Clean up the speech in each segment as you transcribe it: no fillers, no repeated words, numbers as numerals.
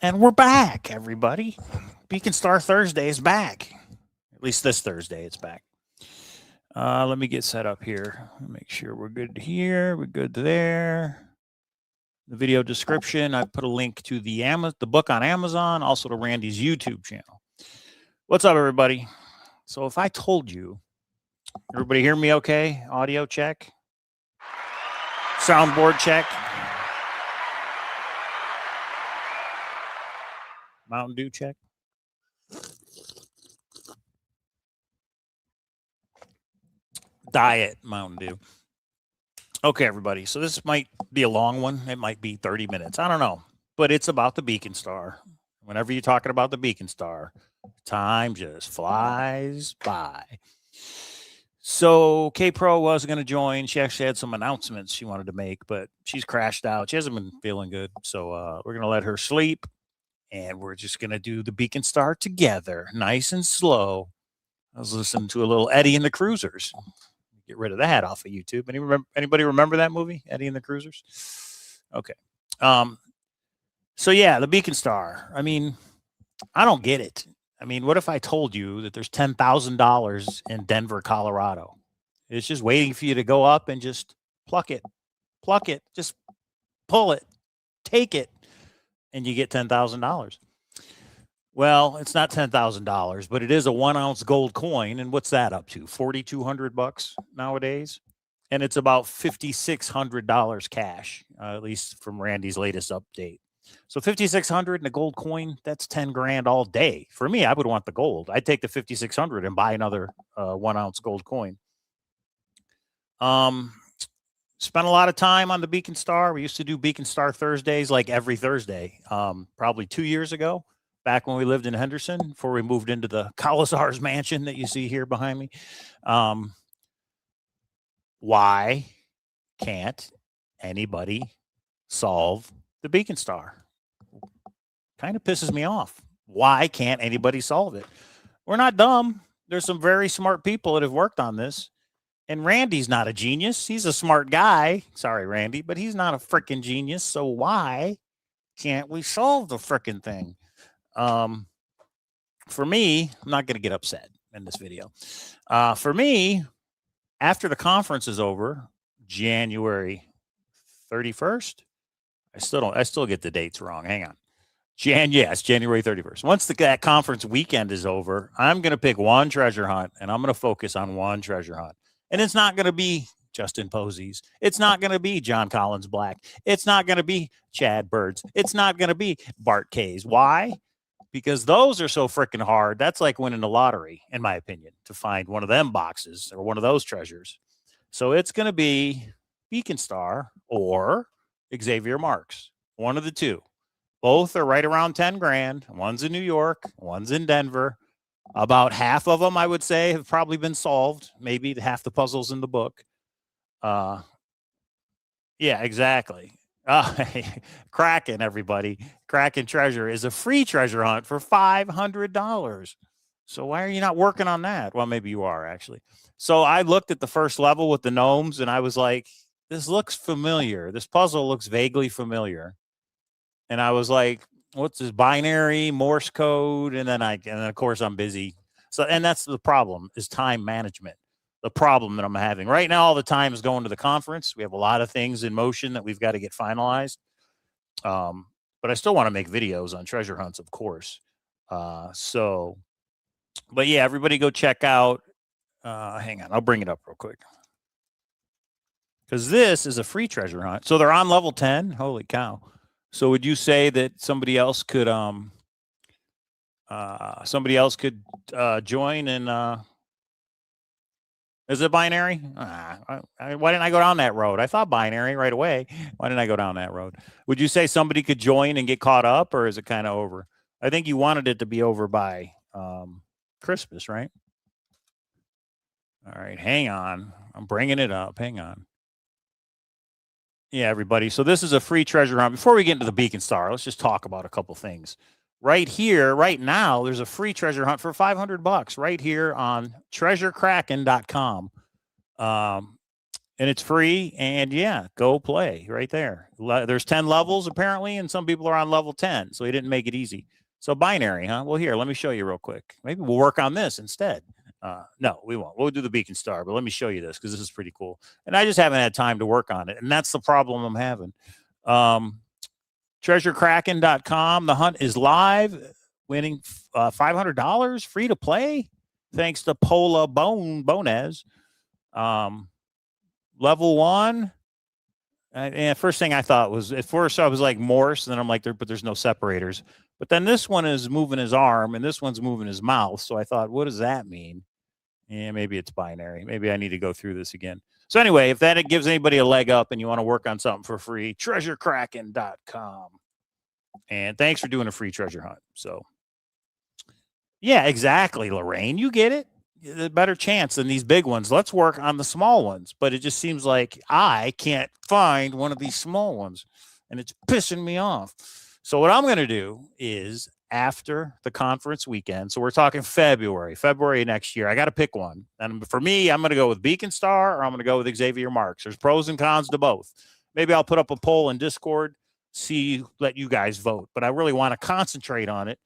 And we're back, everybody. Beacon Star Thursday is back. At least this Thursday, it's back. Let me get set up here. Make sure we're good here. We're good there. The video description, I put a link to the book on Amazon, also to Randy's YouTube channel. What's up, everybody? So if I told you, everybody hear me okay? Audio check. Soundboard check. Mountain Dew check. Diet Mountain Dew. Okay, everybody. So this might be a long one. It might be 30 minutes. I don't know. But it's about the Beacon Star. Whenever you're talking about the Beacon Star, time just flies by. So K-Pro was going to join. She actually had some announcements she wanted to make, but she's crashed out. She hasn't been feeling good. So we're going to let her sleep, and we're just going to do the Beacon Star together, nice and slow. I was listening to a little Eddie and the Cruisers. Get rid of that off of YouTube. Anybody remember that movie, Eddie and the Cruisers? Okay. So yeah, the Beacon Star. I mean, I don't get it. I mean, what if I told you that there's $10,000 in Denver, Colorado? It's just waiting for you to go up and just pluck it, just pull it, take it, and you get $10,000. Well, it's not $10,000, but it is a 1 ounce gold coin. And what's that up to? $4,200 nowadays. And it's about $5,600 cash, at least from Randy's latest update. So 5,600 in a gold coin, that's 10 grand all day. For me, I would want the gold. I'd take the 5,600 and buy another 1 ounce gold coin. Spent a lot of time on the Beacon Star. We used to do Beacon Star Thursdays like every Thursday, probably 2 years ago, back when we lived in Henderson, before we moved into the Cowlazars mansion that you see here behind me. Why can't anybody solve the Beacon Star? Kind of pisses me off. Why can't anybody solve it? We're not dumb. There's some very smart people that have worked on this. And Randy's not a genius. He's a smart guy. Sorry, Randy, but he's not a freaking genius. So why can't we solve the freaking thing? For me, I'm not going to get upset in this video. For me, after the conference is over, January 31st, I still get the dates wrong. Hang on. Yes, January 31st. Once that conference weekend is over, I'm going to pick one treasure hunt, and I'm going to focus on one treasure hunt. And it's not going to be Justin Posey's. It's not going to be John Collins Black. It's not going to be Chad Bird's. It's not going to be Bart K's. Why? Because those are so freaking hard. That's like winning the lottery, in my opinion, to find one of them boxes or one of those treasures. So it's going to be Beacon Star or Xavier Marks, one of the two. Both are right around 10 grand. One's in New York, one's in Denver. About half of them, I would say, have probably been solved. Maybe half the puzzles in the book. Yeah, exactly. Kraken, everybody. Kraken Treasure is a free treasure hunt for $500. So why are you not working on that? Well, maybe you are, actually. So I looked at the first level with the gnomes, and I was like, this looks familiar. This puzzle looks vaguely familiar. And I was like, what's this binary Morse code? And then of course I'm busy. So, and that's the problem, is time management. The problem that I'm having right now, all the time is going to the conference. We have a lot of things in motion that we've got to get finalized. But I still want to make videos on treasure hunts, of course. But yeah, everybody go check out. Hang on, I'll bring it up real quick. Because this is a free treasure hunt. So they're on level 10. Holy cow. So would you say that somebody else could join and is it binary? Why didn't I go down that road? I thought binary right away. Why didn't I go down that road? Would you say somebody could join and get caught up, or is it kind of over? I think you wanted it to be over by Christmas, right? All right, hang on. I'm bringing it up. Hang on. Yeah, everybody. So this is a free treasure hunt. Before we get into the Beacon Star, let's just talk about a couple things. Right here, right now, there's a free treasure hunt for $500 right here on treasurekraken.com. and it's free. And yeah, go play right there. There's 10 levels apparently, and some people are on level 10, so he didn't make it easy. So binary, huh? Well, here, let me show you real quick. Maybe we'll work on this instead. No, we won't. We'll do the beacon star, but let me show you this because this is pretty cool. And I just haven't had time to work on it, and that's the problem I'm having. TreasureKraken.com. The hunt is live, winning $500 free to play, thanks to Pola Bones. Level 1. And first thing I thought was, at first I was like Morse, and then I'm like, but there's no separators. But then this one is moving his arm, and this one's moving his mouth. So I thought, what does that mean? Yeah, maybe it's binary. Maybe I need to go through this again. So anyway, if that gives anybody a leg up and you want to work on something for free, TreasureKraken.com. And thanks for doing a free treasure hunt. So yeah, exactly, Lorraine. You get it. A better chance than these big ones. Let's work on the small ones. But it just seems like I can't find one of these small ones, and it's pissing me off. So what I'm going to do is, after the conference weekend, so we're talking February next year, I got to pick one. And for me, I'm going to go with Beacon Star, or I'm going to go with Xavier Marks. There's pros and cons to both. Maybe I'll put up a poll in Discord, let you guys vote. But I really want to concentrate on it,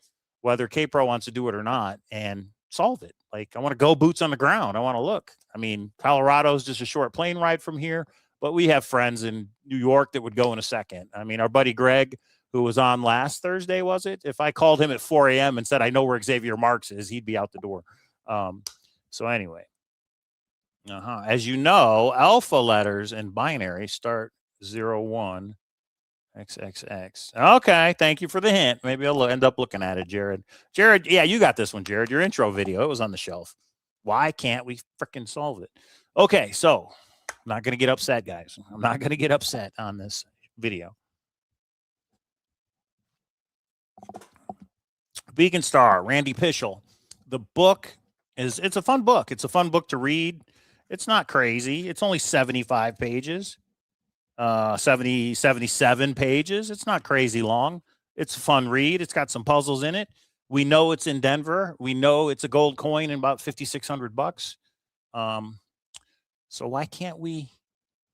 whether K-Pro wants to do it or not, and solve it. Like, I want to go boots on the ground. I want to look. I mean, Colorado's just a short plane ride from here, but we have friends in New York that would go in a second. I mean, our buddy Greg, who was on last Thursday, was it? If I called him at 4 a.m. and said, I know where Xavier Marks is, he'd be out the door. So anyway, as you know, alpha letters and binary start 01. XXX. Okay, thank you for the hint. Maybe I'll end up looking at it, Jared. Jared, yeah, you got this one, Jared. Your intro video, it was on the shelf. Why can't we freaking solve it? Okay, so I'm not going to get upset, guys. I'm not going to get upset on this video. Beacon Star, Randy Pischel. The book it's a fun book. It's a fun book to read. It's not crazy. It's only 75 pages. 77 pages. It's not crazy long. It's a fun read. It's got some puzzles in it. We know it's in Denver. We know it's a gold coin in about $5,600. So why can't we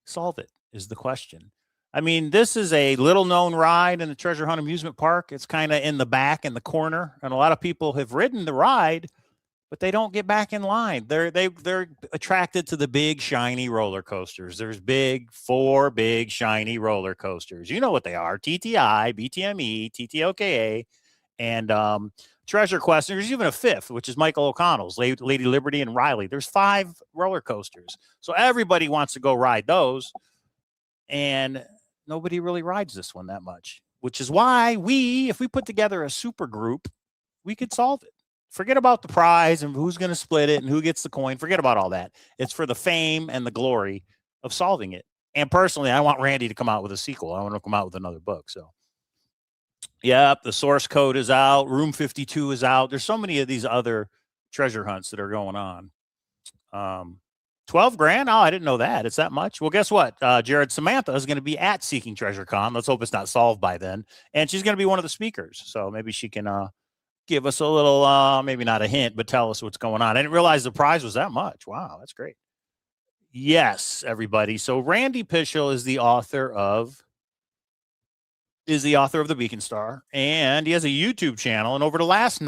solve it is the question. I mean, this is a little known ride in the Treasure Hunt Amusement Park. It's kind of in the back in the corner, and a lot of people have ridden the ride, but they don't get back in line. They're attracted to the big shiny roller coasters. There's 4 big shiny roller coasters. You know what they are: TTI, BTME, TTOKA, and Treasure Quest. There's even a 5th, which is Michael O'Connell's, Lady Liberty and Riley. There's 5 roller coasters, so everybody wants to go ride those, and nobody really rides this one that much. Which is why if we put together a super group, we could solve it. Forget about the prize and who's going to split it and who gets the coin. Forget about all that. It's for the fame and the glory of solving it. And personally, I want Randy to come out with a sequel. I want to come out with another book. So, yep, the source code is out. Room 52 is out. There's so many of these other treasure hunts that are going on. 12 grand? Oh, I didn't know that. It's that much. Well, guess what? Jared Samantha is going to be at Seeking Treasure Con. Let's hope it's not solved by then. And she's going to be one of the speakers. So maybe she can give us a little, maybe not a hint, but tell us what's going on. I didn't realize the prize was that much. Wow, that's great. Yes, everybody. So Randy Pischel is the author of the Beacon Star, and he has a YouTube channel. And over the last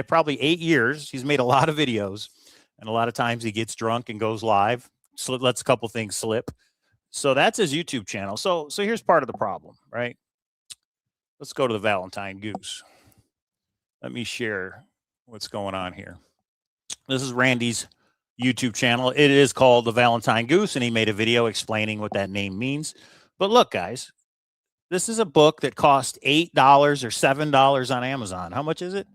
probably 8 years, he's made a lot of videos. And a lot of times he gets drunk and goes live, lets a couple things slip. So that's his YouTube channel. So here's part of the problem, right? Let's go to the Valentine Goose. Let me share what's going on here. This is Randy's YouTube channel. It is called the Valentine Goose, and he made a video explaining what that name means. But look, guys, this is a book that cost $8 or $7 on Amazon. How much is it?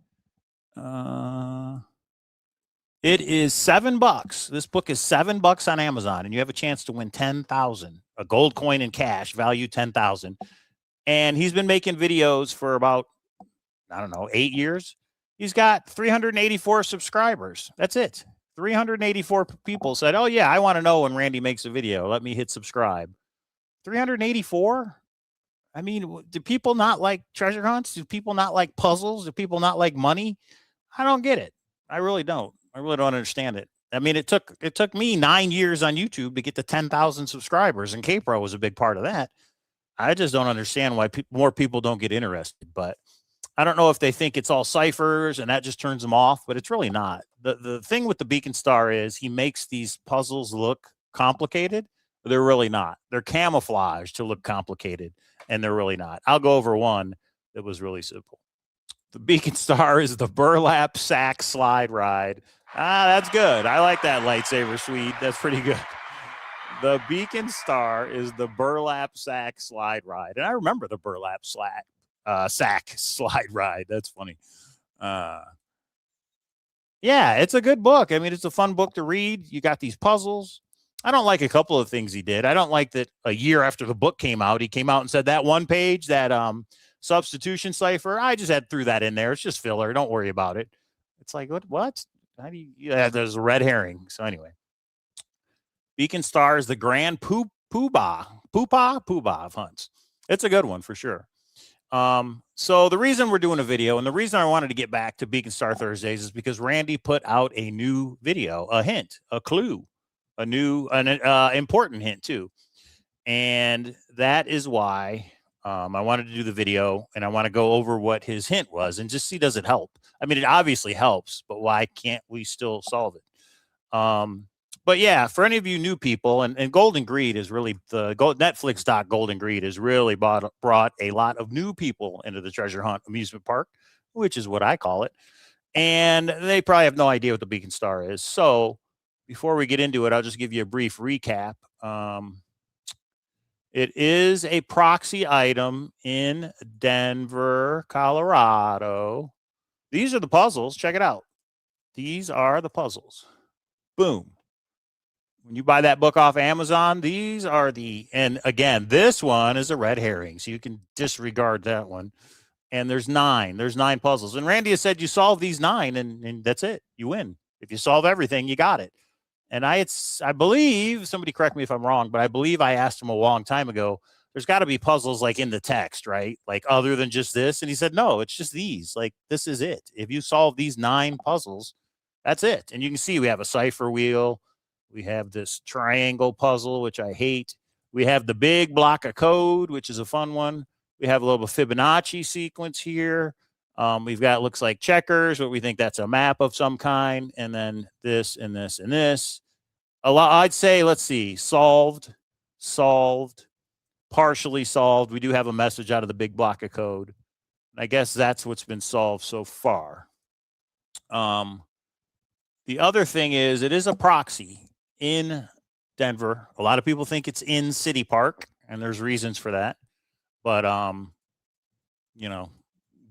It is $7. This book is $7 on Amazon, and you have a chance to win $10,000, a gold coin in cash, value $10,000. And he's been making videos for about, I don't know, 8 years. He's got 384 subscribers. That's it. 384 people said, oh, yeah, I want to know when Randy makes a video. Let me hit subscribe. 384? I mean, do people not like treasure hunts? Do people not like puzzles? Do people not like money? I don't get it. I really don't. I really don't understand it. I mean, it took me 9 years on YouTube to get to 10,000 subscribers, and K-Pro was a big part of that. I just don't understand why more people don't get interested. But I don't know if they think it's all ciphers and that just turns them off, but it's really not. The thing with the Beacon Star is he makes these puzzles look complicated. But they're really not. They're camouflaged to look complicated, and they're really not. I'll go over one that was really simple. The Beacon Star is the burlap sack slide ride. Ah, that's good. I like that lightsaber suite. That's pretty good. The Beacon Star is the burlap sack slide ride. And I remember the burlap sack slide ride. That's funny. Yeah, it's a good book. I mean, it's a fun book to read. You got these puzzles. I don't like a couple of things he did. I don't like that a year after the book came out, he came out and said that one page, that substitution cipher, I just threw that in there. It's just filler. Don't worry about it. It's like, what? How do you, yeah, there's a red herring. So anyway, Beacon Star is the grand poobah of hunts. It's a good one for sure. So the reason we're doing a video and the reason I wanted to get back to Beacon Star Thursdays is because Randy put out a new video, a hint, a clue, an important hint too. And that is why I wanted to do the video, and I want to go over what his hint was and just see, does it help? I mean, it obviously helps, but why can't we still solve it? But yeah, for any of you new people, and Golden Greed is really Netflix doc Golden Greed has really brought a lot of new people into the treasure hunt amusement park, which is what I call it. And they probably have no idea what the Beacon Star is. So before we get into it, I'll just give you a brief recap. It is a proxy item in Denver, Colorado. These are the puzzles. Check it out. These are the puzzles. Boom. When you buy that book off Amazon, these are and again, this one is a red herring, so you can disregard that one. And there's 9 puzzles. And Randy has said you solve these 9 and that's it. You win. If you solve everything, you got it. And I believe, somebody correct me if I'm wrong, but I believe I asked him a long time ago, there's got to be puzzles like in the text, right? Like other than just this. And he said, no, it's just these. Like, this is it. If you solve these 9 puzzles, that's it. And you can see we have a cipher wheel. We have this triangle puzzle, which I hate. We have the big block of code, which is a fun one. We have a little Fibonacci sequence here. We've got, looks like checkers, but we think that's a map of some kind. And then this and this and this. A lot, I'd say, let's see, solved, partially solved. We do have a message out of the big block of code. I guess that's what's been solved so far. The other thing is, it is a proxy in Denver. A lot of people think it's in City Park, and there's reasons for that. But, you know,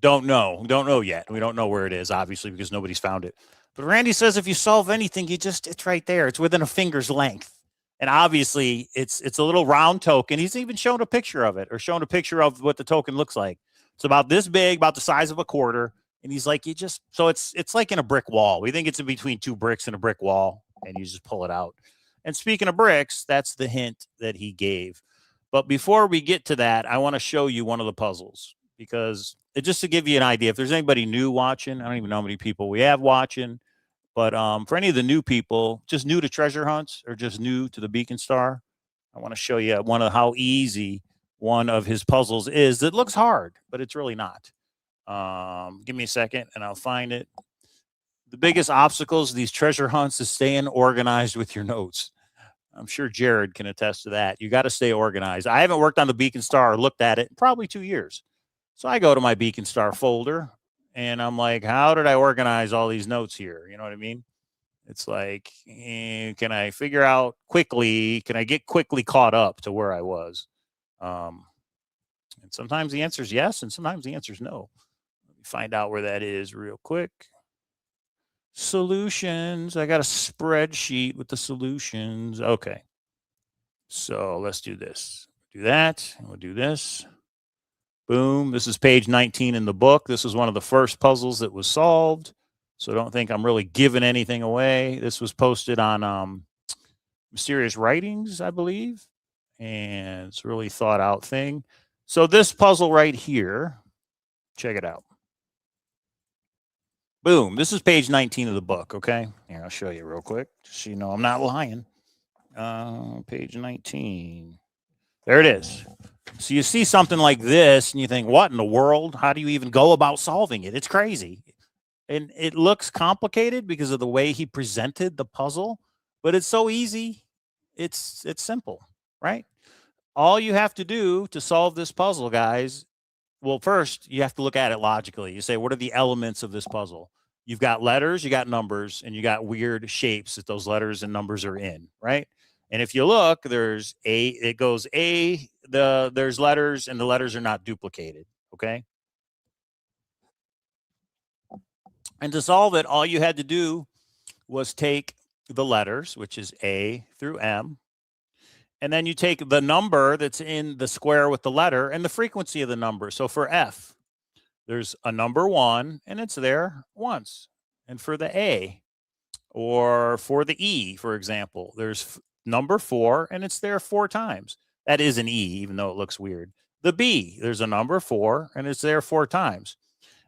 don't know yet. We don't know where it is, obviously, because nobody's found it. But Randy says if you solve anything, it's right there. It's within a finger's length. And obviously, it's a little round token. He's even shown a picture of it, or shown a picture of what the token looks like. It's about this big, about the size of a quarter. And he's like, so it's like in a brick wall. We think it's in between 2 bricks and a brick wall, and you just pull it out. And speaking of bricks, that's the hint that he gave. But before we get to that, I want to show you one of the puzzles, because just to give you an idea, if there's anybody new watching, I don't even know how many people we have watching, but for any of the new people, just new to treasure hunts or just new to the Beacon Star, I want to show you how easy one of his puzzles is. It looks hard, but it's really not. Give me a second and I'll find it. The biggest obstacles to these treasure hunts is staying organized with your notes. I'm sure Jared can attest to that. You got to stay organized. I haven't worked on the Beacon Star or looked at it in probably 2 years. So I go to my Beacon Star folder and I'm like, how did I organize all these notes here? You know what I mean? It's like, can I figure out quickly, can I get quickly caught up to where I was? And sometimes the answer is yes, and sometimes the answer is no. Let me find out where that is real quick. Solutions. I got a spreadsheet with the solutions. Okay. So let's do this. Do that. And we'll do this. Boom. This is page 19 in the book. This is one of the first puzzles that was solved. So don't think I'm really giving anything away. This was posted on Mysterious Writings, I believe. And it's a really thought out thing. So this puzzle right here, check it out. Boom. This is page 19 of the book. Okay. Here, I'll show you real quick just so you know I'm not lying. Page 19. There it is. So you see something like this and you think, what in the world? How do you even go about solving it? It's crazy. And it looks complicated because of the way he presented the puzzle, but it's so easy. It's simple, right? All you have to do to solve this puzzle, guys, well, first you have to look at it logically. You say, what are the elements of this puzzle? You've got letters, you got numbers, and you got weird shapes that those letters and numbers are in, right? And if you look, there's a, it goes a, there's letters, and the letters are not duplicated. Okay. And to solve it, all you had to do was take the letters, which is A through M, and then you take the number that's in the square with the letter and the frequency of the number. So for F, there's a number 1 and it's there once. And for the A, or for the E, for example, there's number 4 and it's there 4 times. That is an E, even though it looks weird. The B, there's a number 4 and it's there 4 times.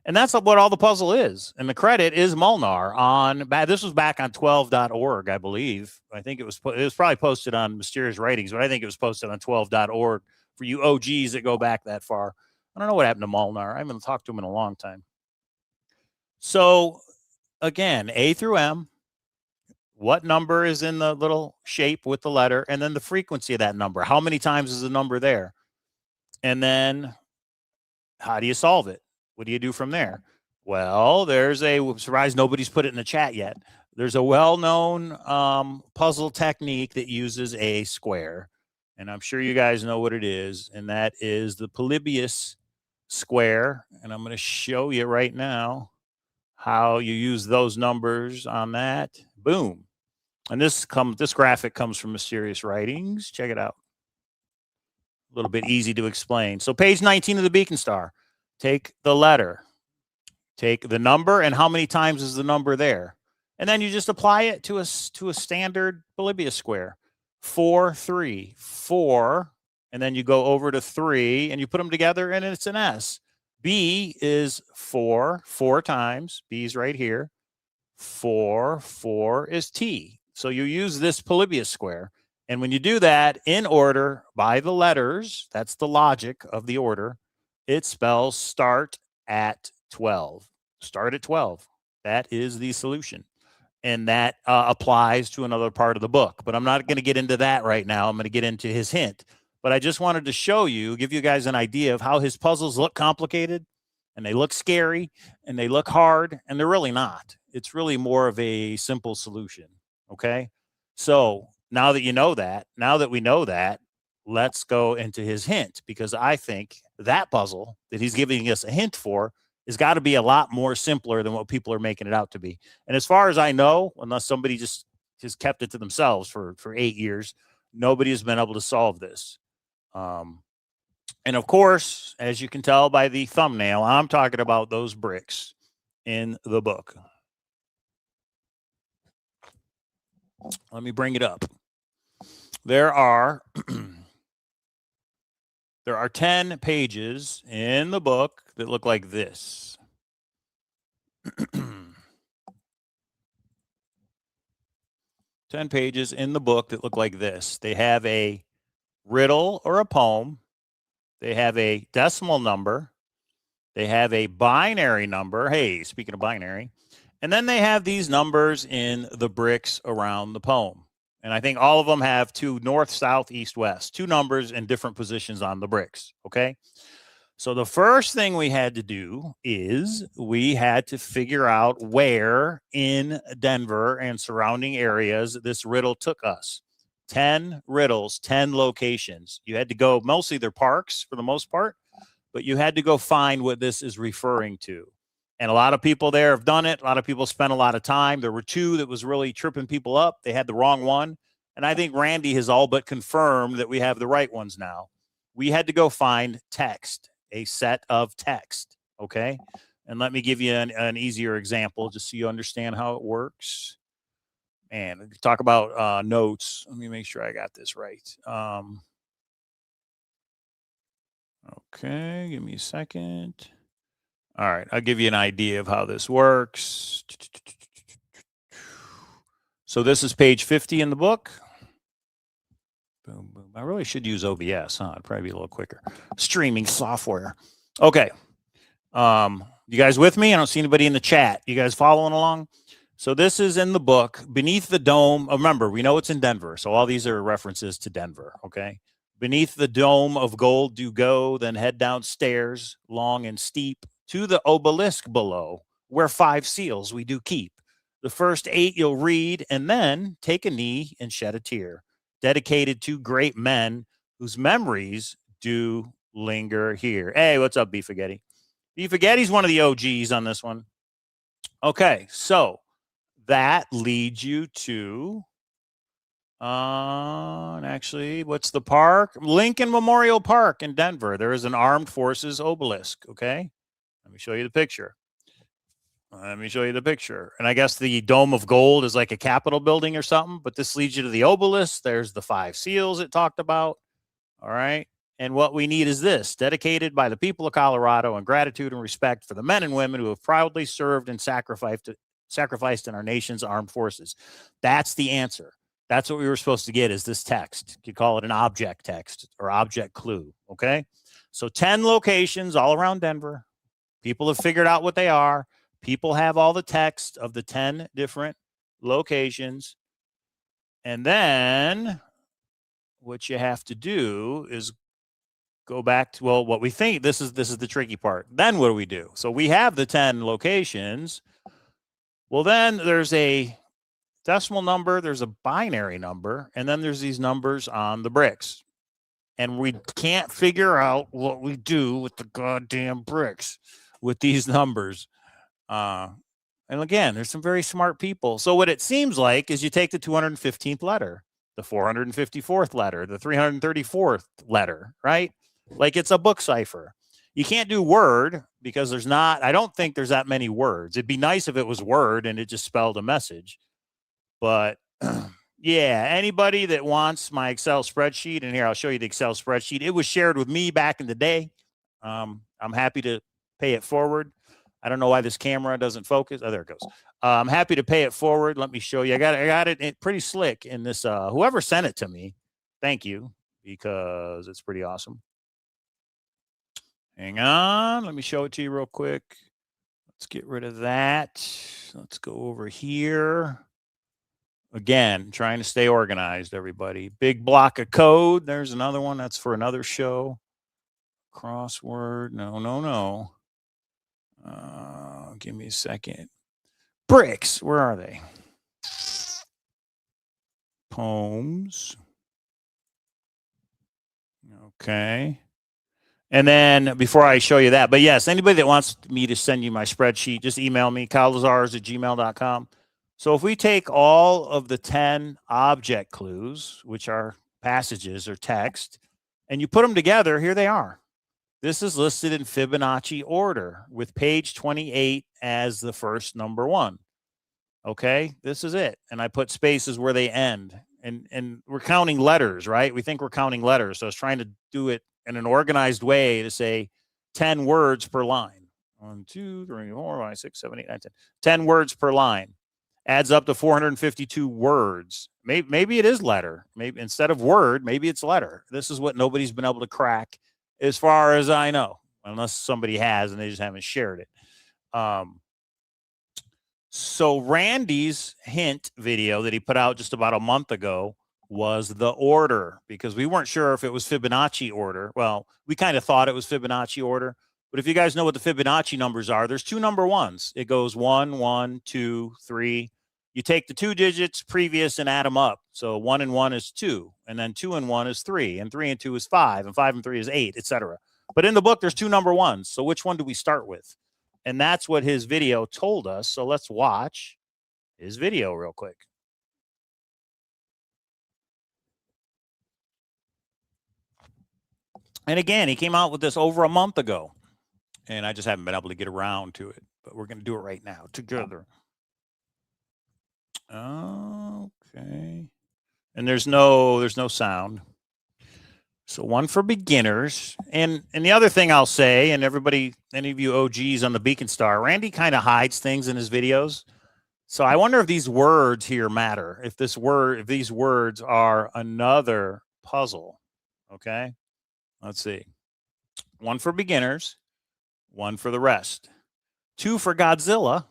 And that's what all the puzzle is. And the credit is Molnar on, this was back on 12.org, I believe. I think it was probably posted on Mysterious Writings, but I think it was posted on 12.org for you OGs that go back that far. I don't know what happened to Molnar. I haven't talked to him in a long time. So again, A through M, what number is in the little shape with the letter, and then the frequency of that number. How many times is the number there? And then how do you solve it? What do you do from there? Well, there's a, I'm surprised nobody's put it in the chat yet. There's a well-known puzzle technique that uses a square, and I'm sure you guys know what it is, and that is the Polybius square. And I'm going to show you right now how you use those numbers on that. Boom. And this graphic comes from Mysterious Writings. Check it out. A little bit easy to explain. So page 19 of the Beacon Star. Take the letter, take the number, and how many times is the number there? And then you just apply it to a standard Polybius square. 4, 3, 4, and then you go over to 3, and you put them together, and it's an S. B is 4 times. B's right here. 4 is T. So you use this Polybius square. And when you do that in order by the letters, that's the logic of the order, it spells start at 12. Start at 12. That is the solution. And that applies to another part of the book. But I'm not going to get into that right now. I'm going to get into his hint. But I just wanted to show you, give you guys an idea of how his puzzles look complicated, and they look scary, and they look hard, and they're really not. It's really more of a simple solution. Okay. So now that you know that, now that we know that, let's go into his hint, because I think that puzzle that he's giving us a hint for has got to be a lot more simpler than what people are making it out to be. And as far as I know, unless somebody just kept it to themselves for 8 years, nobody has been able to solve this. And of course, as you can tell by the thumbnail, I'm talking about those bricks in the book. Let me bring it up. There are 10 pages in the book that look like this. 10 pages in the book that look like this. They have a riddle or a poem. They have a decimal number. They have a binary number. Hey, speaking of binary. And then they have these numbers in the bricks around the poem. And I think all of them have 2 north, south, east, west, 2 numbers in different positions on the bricks. Okay. So the first thing we had to do is we had to figure out where in Denver and surrounding areas this riddle took us. 10 riddles, 10 locations. You had to go, mostly they're parks for the most part, but you had to go find what this is referring to. And a lot of people there have done it. A lot of people spent a lot of time. There were 2 that was really tripping people up. They had the wrong one. And I think Randy has all but confirmed that we have the right ones now. We had to go find text, a set of text. Okay. And let me give you an easier example just so you understand how it works. And talk about notes. Let me make sure I got this right. Okay. Give me a second. All right, I'll give you an idea of how this works. So this is page 50 in the book. Boom, boom. I really should use OBS, huh? It'd probably be a little quicker. Streaming software. Okay. You guys with me? I don't see anybody in the chat. You guys following along? So this is in the book, Beneath the Dome. Oh, remember, we know it's in Denver. So all these are references to Denver, okay? Beneath the dome of gold do go, then head downstairs, long and steep, to the obelisk below, where 5 seals we do keep. The first 8 you'll read, and then take a knee and shed a tear, dedicated to great men whose memories do linger here. Hey, what's up, Beefagetti? Beefaghetti's one of the OGs on this one. Okay, so that leads you to and actually, what's the park? Lincoln Memorial Park in Denver. There is an armed forces obelisk. Okay. Let me show you the picture. And I guess the Dome of Gold is like a Capitol building or something, but this leads you to the obelisk. There's the 5 seals it talked about. All right. And what we need is this: dedicated by the people of Colorado in gratitude and respect for the men and women who have proudly served and sacrificed in our nation's armed forces. That's the answer. That's what we were supposed to get, is this text. You call it an object text or object clue. Okay. So 10 locations all around Denver. People have figured out what they are. People have all the text of the 10 different locations. And then what you have to do is go back to, well, what we think, this is the tricky part. Then what do we do? So we have the 10 locations. Well, then there's a decimal number, there's a binary number, and then there's these numbers on the bricks. And we can't figure out what we do with the goddamn bricks with these numbers. And again, there's some very smart people. So what it seems like is you take the 215th letter, the 454th letter, the 334th letter, right? Like it's a book cipher. You can't do word because I don't think there's that many words. It'd be nice if it was word and it just spelled a message. But yeah, anybody that wants my Excel spreadsheet, and here I'll show you the Excel spreadsheet. It was shared with me back in the day. I'm happy to pay it forward. I don't know why this camera doesn't focus. Oh, there it goes. I'm happy to pay it forward. Let me show you. I got it pretty slick in this. Whoever sent it to me, thank you, because it's pretty awesome. Hang on. Let me show it to you real quick. Let's get rid of that. Let's go over here. Again, trying to stay organized, everybody. Big block of code. There's another one. That's for another show. Crossword. No. Give me a second. Bricks. Where are they? Poems. Okay. And then before I show you that, but yes, anybody that wants me to send you my spreadsheet, just email me, cowlazars@gmail.com. So if we take all of the 10 object clues, which are passages or text, and you put them together, here they are. This is listed in Fibonacci order with page 28 as the first number 1. Okay, this is it. And I put spaces where they end. And we're counting letters, right? We think we're counting letters. So I was trying to do it in an organized way to say 10 words per line. 1, 2, 3, 4, 5, 6, 7, 8, 9, 10. 10 words per line. Adds up to 452 words. Maybe it is letter. Maybe instead of word, maybe it's letter. This is what nobody's been able to crack as far as I know, unless somebody has and they just haven't shared it. So Randy's hint video that he put out just about a month ago was the order, because we weren't sure if it was Fibonacci order. Well, we kind of thought it was Fibonacci order, but if you guys know what the Fibonacci numbers are, there's 2 number 1s. It goes 1, 1, 2, 3. You take the 2 digits previous and add them up. So 1 and 1 is 2, and then 2 and 1 is 3, and 3 and 2 is 5, and 5 and 3 is 8, etc. But in the book, there's 2 number 1s. So which one do we start with? And that's what his video told us. So let's watch his video real quick. And again, he came out with this over a month ago, and I just haven't been able to get around to it, but we're going to do it right now together. Okay. And there's no sound. So one for beginners. And the other thing I'll say, and everybody, any of you OGs on the Beacon Star, Randy kind of hides things in his videos. So I wonder if these words here matter. If these words are another puzzle. Okay. Let's see. One for beginners, one for the rest. 2 for Godzilla,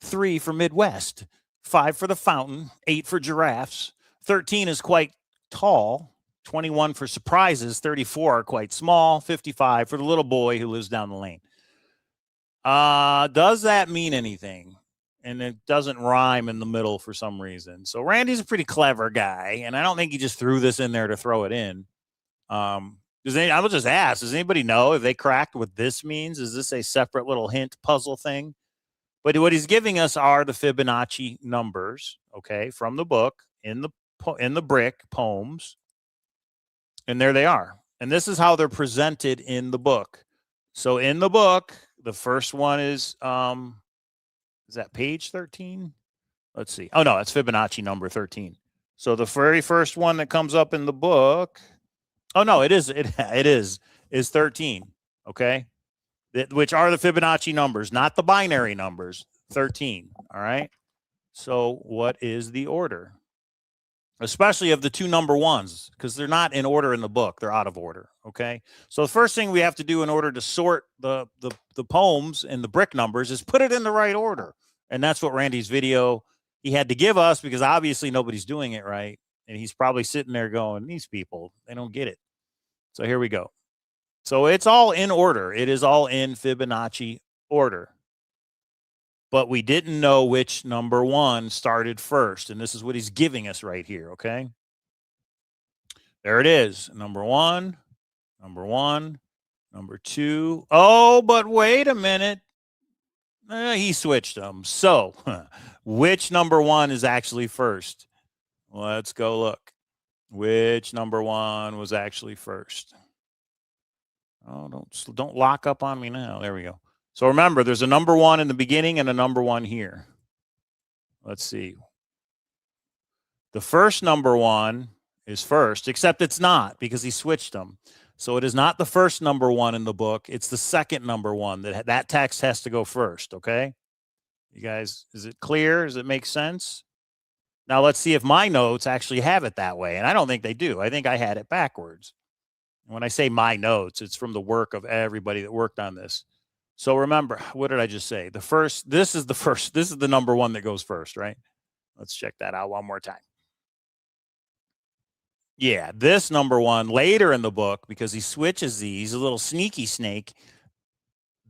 3 for Midwest, 5 for the fountain, 8 for giraffes, 13 is quite tall, 21 for surprises, 34 are quite small, 55 for the little boy who lives down the lane. Does that mean anything? And it doesn't rhyme in the middle for some reason. So Randy's a pretty clever guy, and I don't think he just threw this in there to throw it in. I will just ask, does anybody know if they cracked what this means? Is this a separate little hint puzzle thing? But what he's giving us are the Fibonacci numbers, okay, from the book in the brick poems. And there they are. And this is how they're presented in the book. So in the book, the first one is that page 13? Let's see. Oh, no, it's Fibonacci number 13. So the very first one that comes up in the book, oh, no, it is 13, okay? Which are the Fibonacci numbers, not the binary numbers, 13, all right? So what is the order? Especially of the 2 number ones, because they're not in order in the book. They're out of order, okay? So the first thing we have to do in order to sort the poems and the brick numbers is put it in the right order. And that's what Randy's video, he had to give us, because obviously nobody's doing it right. And he's probably sitting there going, these people, they don't get it. So here we go. So it's all in order. It is all in Fibonacci order. But we didn't know which number one started first. And this is what he's giving us right here, okay? There it is. Number one, number 2. Oh, but wait a minute. He switched them. So which number 1 is actually first? Let's go look. Which number 1 was actually first? Oh, don't lock up on me now. There we go. So remember, there's a number 1 in the beginning and a number 1 here. Let's see. The first number 1 is first, except it's not, because he switched them. So it is not the first number 1 in the book. It's the second number 1. That text has to go first, okay? You guys, is it clear? Does it make sense? Now let's see if my notes actually have it that way. And I don't think they do. I think I had it backwards. When I say my notes, it's from the work of everybody that worked on this. So remember, what did I just say? This is the number 1 that goes first, right? Let's check that out one more time. Yeah, this number 1 later in the book, because he switches these, a little sneaky snake,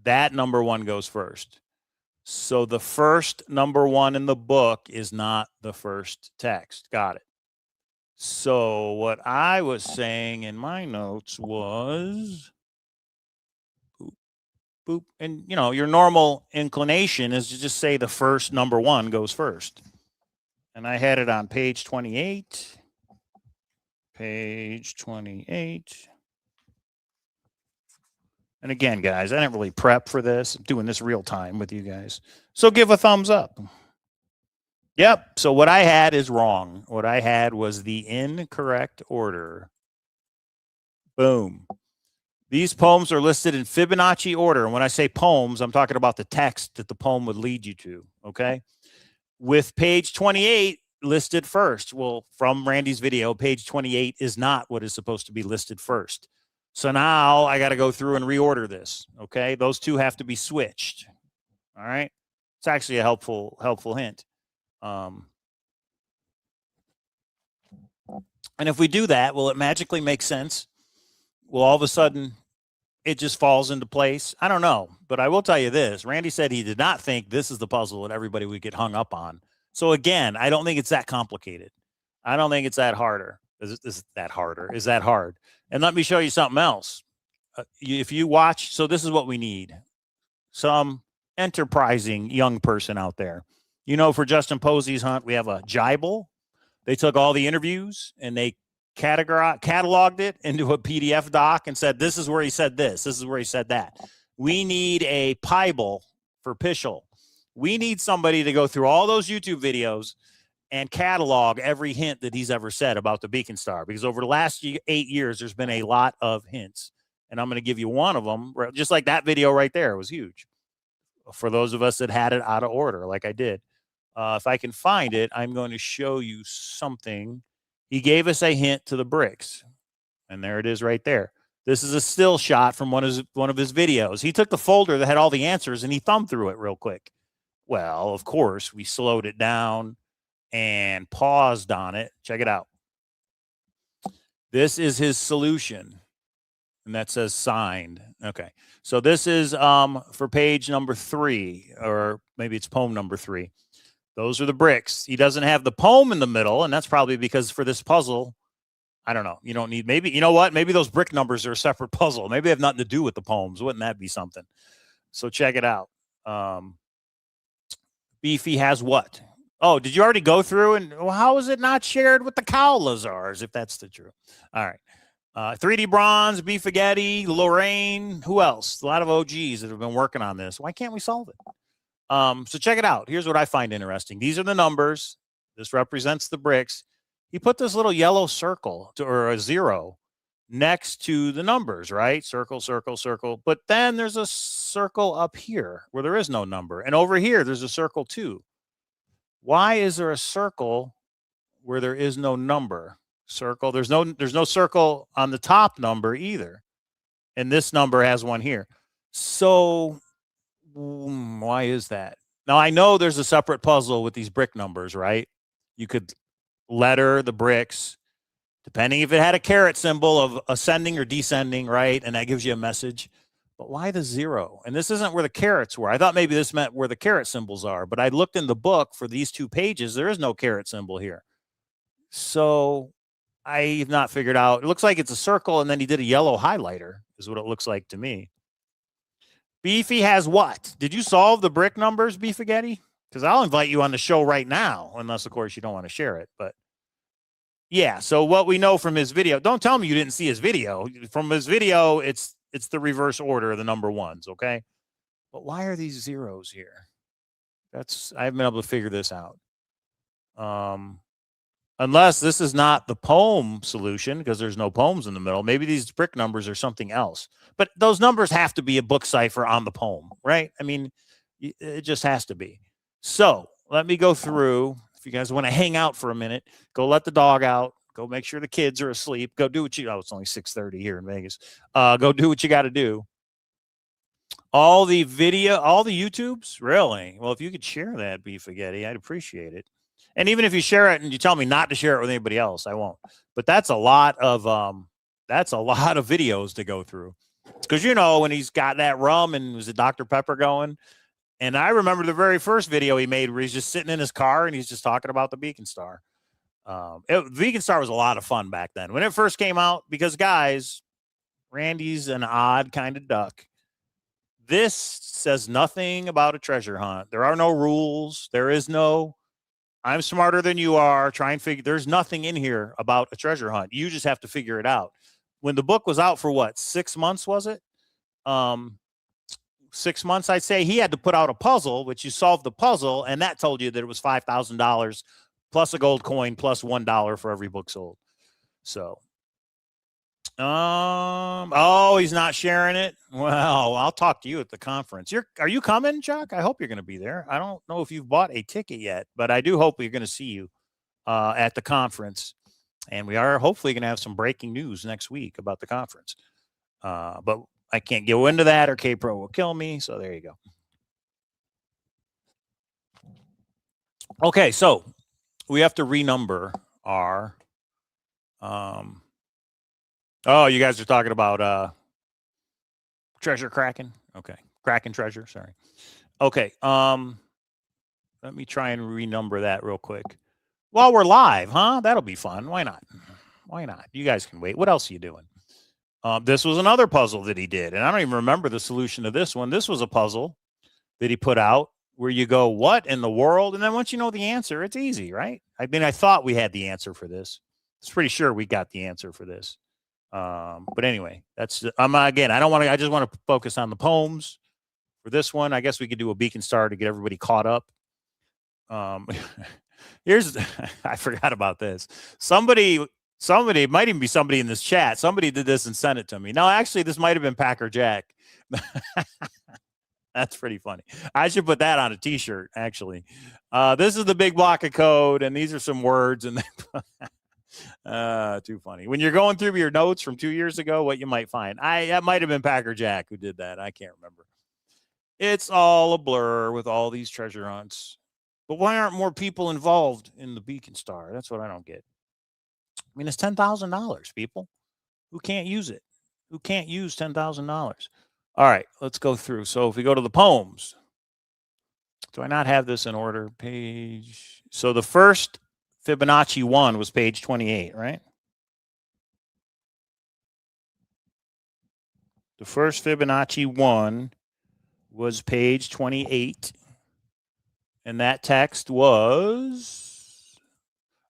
that number 1 goes first. So the first number 1 in the book is not the first text. Got it. So what I was saying in my notes was, boop. And, you know, your normal inclination is to just say the first number 1 goes first. And I had it on page 28. Page 28. And again, guys, I didn't really prep for this. I'm doing this real time with you guys. So give a thumbs up. Yep. So what I had is wrong. What I had was the incorrect order. Boom. These poems are listed in Fibonacci order. And when I say poems, I'm talking about the text that the poem would lead you to, okay? With page 28 listed first. Well, from Randy's video, page 28 is not what is supposed to be listed first. So now I got to go through and reorder this, okay? Those two have to be switched, all right? It's actually a helpful hint. And if we do that, will it magically make sense? Will all of a sudden it just falls into place? I don't know, but I will tell you this. Randy said he did not think this is the puzzle that everybody would get hung up on. So again, I don't think it's that complicated. I don't think it's that harder. Is that hard? And let me show you something else. If you watch, so this is what we need. Some enterprising young person out there. You know, for Justin Posey's hunt, we have a Jibel. They took all the interviews and they cataloged it into a PDF doc and said, this is where he said this. This is where he said that. We need a Bible for Pishel. We need somebody to go through all those YouTube videos and catalog every hint that he's ever said about the beacon star, because over the last 8 years, there's been a lot of hints. And I'm going to give you one of them, just like that video right there. It was huge for those of us that had it out of order, like I did. If I can find it, I'm going to show you something. He gave us a hint to the bricks, and there it is right there. This is a still shot from one of his videos. He took the folder that had all the answers and he thumbed through it real quick. Well, of course, we slowed it down and paused on it. Check it out. This is his solution, and that says signed. Okay, so this is for page number 3, or maybe it's poem number 3. Those are the bricks. He doesn't have the poem in the middle, and that's probably because for this puzzle, I don't know. You don't need, maybe, you know what? Maybe those brick numbers are a separate puzzle. Maybe they have nothing to do with the poems. Wouldn't that be something? So check it out. Beefy has what? Oh, did you already go through? And well, how is it not shared with the Cowlazars, if that's the truth? All right. 3D Bronze, Beefagetti, Lorraine. Who else? A lot of OGs that have been working on this. Why can't we solve it? So check it out. Here's what I find interesting. These are the numbers. This represents the bricks. He put this little yellow circle or a 0 next to the numbers, right? Circle, circle, circle. But then there's a circle up here where there is no number. And over here, there's a circle too. Why is there a circle where there is no number? Circle. There's no circle on the top number either. And this number has one here. So why is that? Now, I know there's a separate puzzle with these brick numbers, right? You could letter the bricks, depending if it had a caret symbol of ascending or descending, right? And that gives you a message. But why the 0? And this isn't where the carets were. I thought maybe this meant where the caret symbols are, but I looked in the book for these 2 pages. There is no caret symbol here. So I've not figured out. It looks like it's a circle, and then he did a yellow highlighter is what it looks like to me. Beefy has what? Did you solve the brick numbers, Beefagetti? Because I'll invite you on the show right now, unless, of course, you don't want to share it. But yeah, so what we know from his video, don't tell me you didn't see his video. From his video, it's the reverse order of the number ones, okay? But why are these zeros here? I haven't been able to figure this out. Unless this is not the poem solution, because there's no poems in the middle. Maybe these brick numbers are something else. But those numbers have to be a book cipher on the poem, right? I mean, it just has to be. So let me go through. If you guys want to hang out for a minute, go let the dog out. Go make sure the kids are asleep. Go do what you. Oh, it's only 6:30 here in Vegas. Go do what you got to do. All the video, all the YouTubes, really. Well, if you could share that, Beefagetti, I'd appreciate it. And even if you share it and you tell me not to share it with anybody else, I won't. But that's a lot of videos to go through. Because when he's got that rum and was it Dr. Pepper going. And I remember the very first video he made where he's just sitting in his car and he's just talking about the beacon star. Beacon star was a lot of fun back then when it first came out, because guys, Randy's an odd kind of duck. This says nothing about a treasure hunt. There are no rules. There is no, I'm smarter than you are. Try and figure. There's nothing in here about a treasure hunt. You just have to figure it out. When the book was out for what, 6 months, was it? 6 months, I'd say. He had to put out a puzzle, which you solved the puzzle, and that told you that it was $5,000 plus a gold coin plus $1 for every book sold. So, oh, he's not sharing it. Well, I'll talk to you at the conference. Are you coming, Chuck? I hope you're going to be there. I don't know if you've bought a ticket yet, but I do hope we're going to see you at the conference. And we are hopefully going to have some breaking news next week about the conference. But I can't go into that or K-Pro will kill me. So there you go. Okay, so we have to renumber our oh, you guys are talking about treasure cracking. Okay. Cracking treasure, sorry. Okay. Let me try and renumber that real quick. While we're live, huh? That'll be fun. Why not? Why not? You guys can wait. What else are you doing? This was another puzzle that he did, and I don't even remember the solution to this one. This was a puzzle that he put out where you go, what in the world? And then once you know the answer, it's easy, right? I mean, I thought we had the answer for this. I was pretty sure we got the answer for this. But anyway, that's again, I just want to focus on the poems for this one. I guess we could do a beacon star to get everybody caught up. Here's I forgot about this. Somebody, it might even be somebody in this chat. Somebody did this and sent it to me. No, actually, this might have been Packer Jack. That's pretty funny. I should put that on a T-shirt. Actually, this is the big block of code, and these are some words, and too funny. When you're going through your notes from 2 years ago, what you might find. That might have been Packer Jack who did that. I can't remember. It's all a blur with all these treasure hunts. But why aren't more people involved in the Beacon Star? That's what I don't get. I mean, it's $10,000, people. Who can't use it? Who can't use $10,000? All right, let's go through. So if we go to the poems, do I not have this in order? Page. So the first Fibonacci 1 was page 28, right? The first Fibonacci 1 was page 28. And that text was,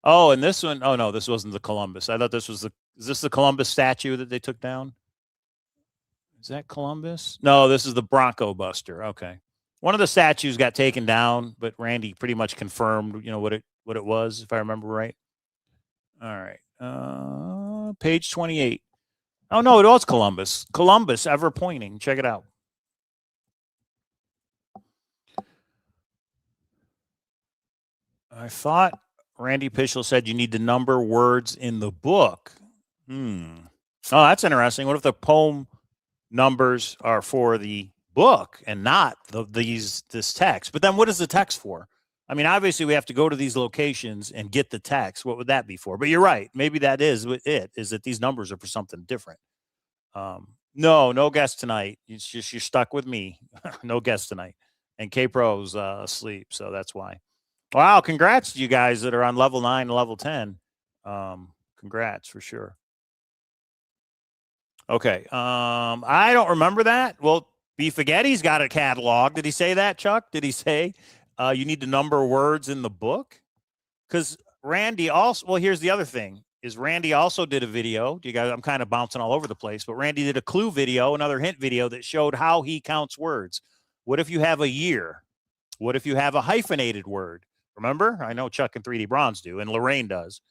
oh, and this one, oh no, this wasn't the Columbus. I thought this was is this the Columbus statue that they took down? Is that Columbus? No, this is the Bronco Buster. Okay. One of the statues got taken down, but Randy pretty much confirmed, what it was, if I remember right. All right. Page 28. Oh no, it was Columbus. Columbus ever pointing. Check it out. I thought Randy Pischel said you need to number words in the book. Oh, that's interesting. What if the poem numbers are for the book and not this text? But then what is the text for? I mean, obviously we have to go to these locations and get the text. What would that be for? But you're right. Maybe that is it, is that these numbers are for something different. No guest tonight. It's just you're stuck with me. No guest tonight. And K-Pro's asleep, so that's why. Wow, congrats to you guys that are on level 9 and level 10. Congrats for sure. Okay. I don't remember that. Well, Beefaghetti's got a catalog. Did he say that, Chuck? Did he say you need to number words in the book? Because Randy also, well, here's the other thing, is Randy also did a video. You guys, I'm kind of bouncing all over the place, but Randy did a clue video, another hint video that showed how he counts words. What if you have a year? What if you have a hyphenated word? Remember? I know Chuck and 3D Bronze do, and Lorraine does.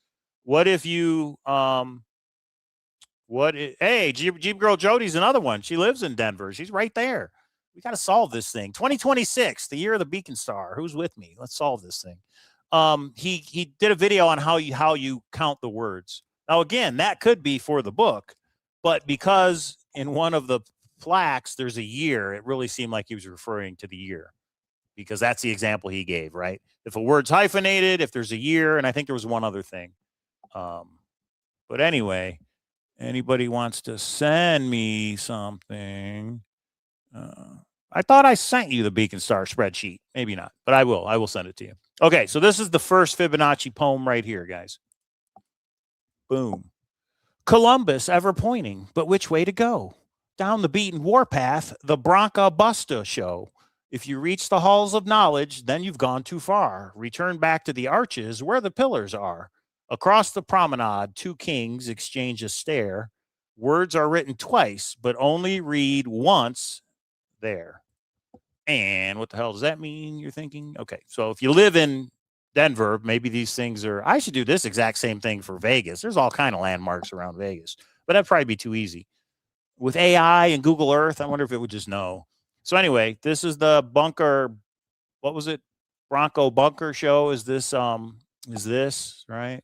What if you, hey, Jeep Girl Jody's another one. She lives in Denver. She's right there. We got to solve this thing. 2026, the year of the Beacon Star. Who's with me? Let's solve this thing. He did a video on how you count the words. Now, again, that could be for the book, but because in one of the plaques there's a year, it really seemed like he was referring to the year, because that's the example he gave, right? If a word's hyphenated, if there's a year, and I think there was one other thing. But anyway, anybody wants to send me something? I thought I sent you the Beacon Star spreadsheet. Maybe not, but I will. I will send it to you. Okay, so this is the first Fibonacci poem right here, guys. Boom. Columbus ever pointing, but which way to go? Down the beaten warpath, the Bronco Buster show. If you reach the halls of knowledge, then you've gone too far. Return back to the arches where the pillars are. Across the promenade, 2 kings exchange a stare. Words are written twice, but only read once there. And what the hell does that mean, you're thinking? Okay, so if you live in Denver, maybe these things are, I should do this exact same thing for Vegas. There's all kind of landmarks around Vegas, but that'd probably be too easy. With AI and Google Earth, I wonder if it would just know. So anyway, this is the bunker. What was it? Bronco Bunker show. Is this right?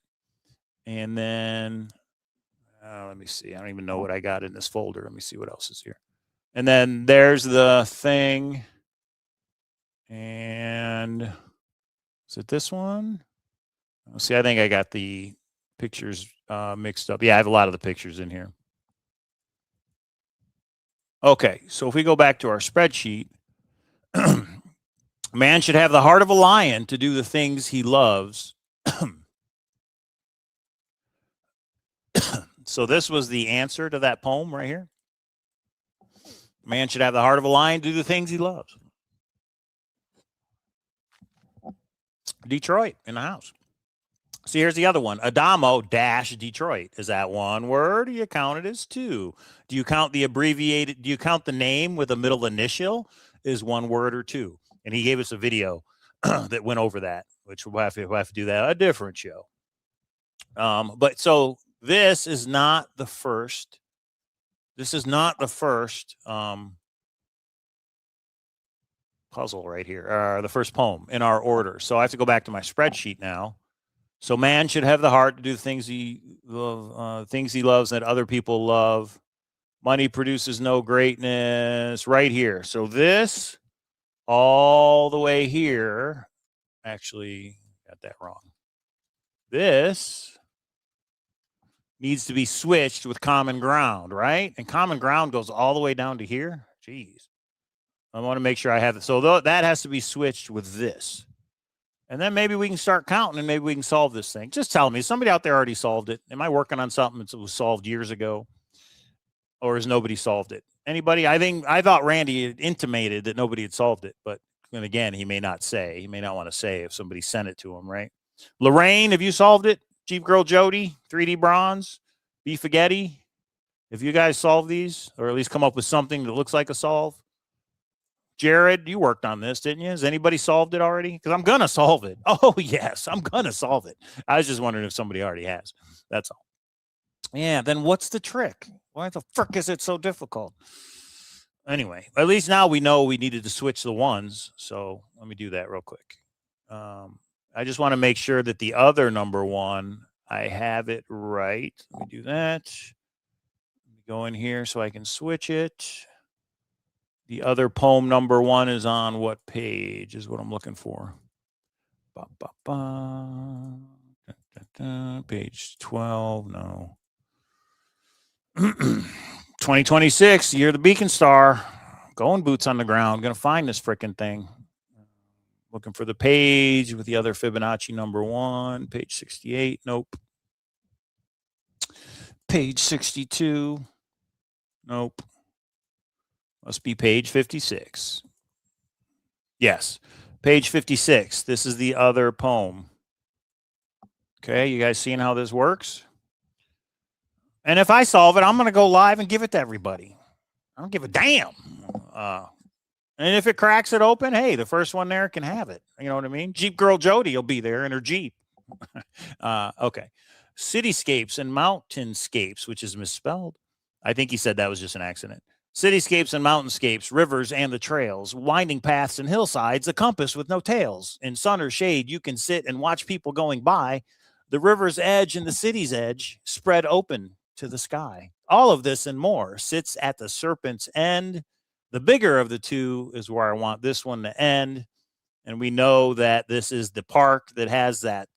And then let me see. I don't even know what I got in this folder. Let me see what else is here. And then there's the thing. And is it this one? See, I think I got the pictures mixed up. Yeah, I have a lot of the pictures in here. Okay, so if we go back to our spreadsheet, man should have the heart of a lion to do the things he loves. So this was the answer to that poem right here. Man should have the heart of a lion to do the things he loves. Detroit in the house. See, here's the other one. Adamo - Detroit. Is that one word? Or do you count it as 2? Do you count the abbreviated? Do you count the name with a middle initial? Is 1 word or 2? And he gave us a video that went over that, which we'll have to do that a different show. But so this is not the first. This is not the first puzzle right here, the first poem in our order. So I have to go back to my spreadsheet now. So man should have the heart to do things he loves that other people love. Money produces no greatness. Right here. So this all the way here. Actually, got that wrong. This needs to be switched with common ground, right? And common ground goes all the way down to here. Jeez. I want to make sure I have it. So that has to be switched with this. And then maybe we can start counting and maybe we can solve this thing. Just tell me, somebody out there already solved it. Am I working on something that was solved years ago? Or has nobody solved it? Anybody? I thought Randy had intimated that nobody had solved it, but then again, he may not say. He may not want to say if somebody sent it to him, right? Lorraine, have you solved it? Jeep Girl Jody, 3D Bronze, Beefagetti. If you guys solve these, or at least come up with something that looks like a solve. Jared, you worked on this, didn't you? Has anybody solved it already? Because I'm going to solve it. Oh, yes, I'm going to solve it. I was just wondering if somebody already has. That's all. Yeah, then what's the trick? Why the frick is it so difficult? Anyway, at least now we know we needed to switch the ones. So let me do that real quick. I just want to make sure that the other number one, I have it right. Let me do that. Let me go in here so I can switch it. The other poem number one is on what page is what I'm looking for. Ba, ba, ba. Da, da, da. Page 12. No. 2026, year of the Beacon Star. Going boots on the ground. Going to find this freaking thing. Looking for the page with the other Fibonacci number one. Page 68. Nope. Page 62. Nope. Must be page 56. Yes. Page 56. This is the other poem. Okay, you guys seeing how this works? And if I solve it, I'm going to go live and give it to everybody. I don't give a damn. And if it cracks it open, hey, the first one there can have it. You know what I mean? Jeep Girl Jody will be there in her Jeep. Okay. Cityscapes and mountainscapes, which is misspelled. I think he said that was just an accident. Cityscapes and mountainscapes, rivers and the trails, winding paths and hillsides, a compass with no tails. In sun or shade, you can sit and watch people going by. The river's edge and the city's edge spread open to the sky. All of this and more sits at the serpent's end. The bigger of the two is where I want this one to end. And we know that this is the park that has that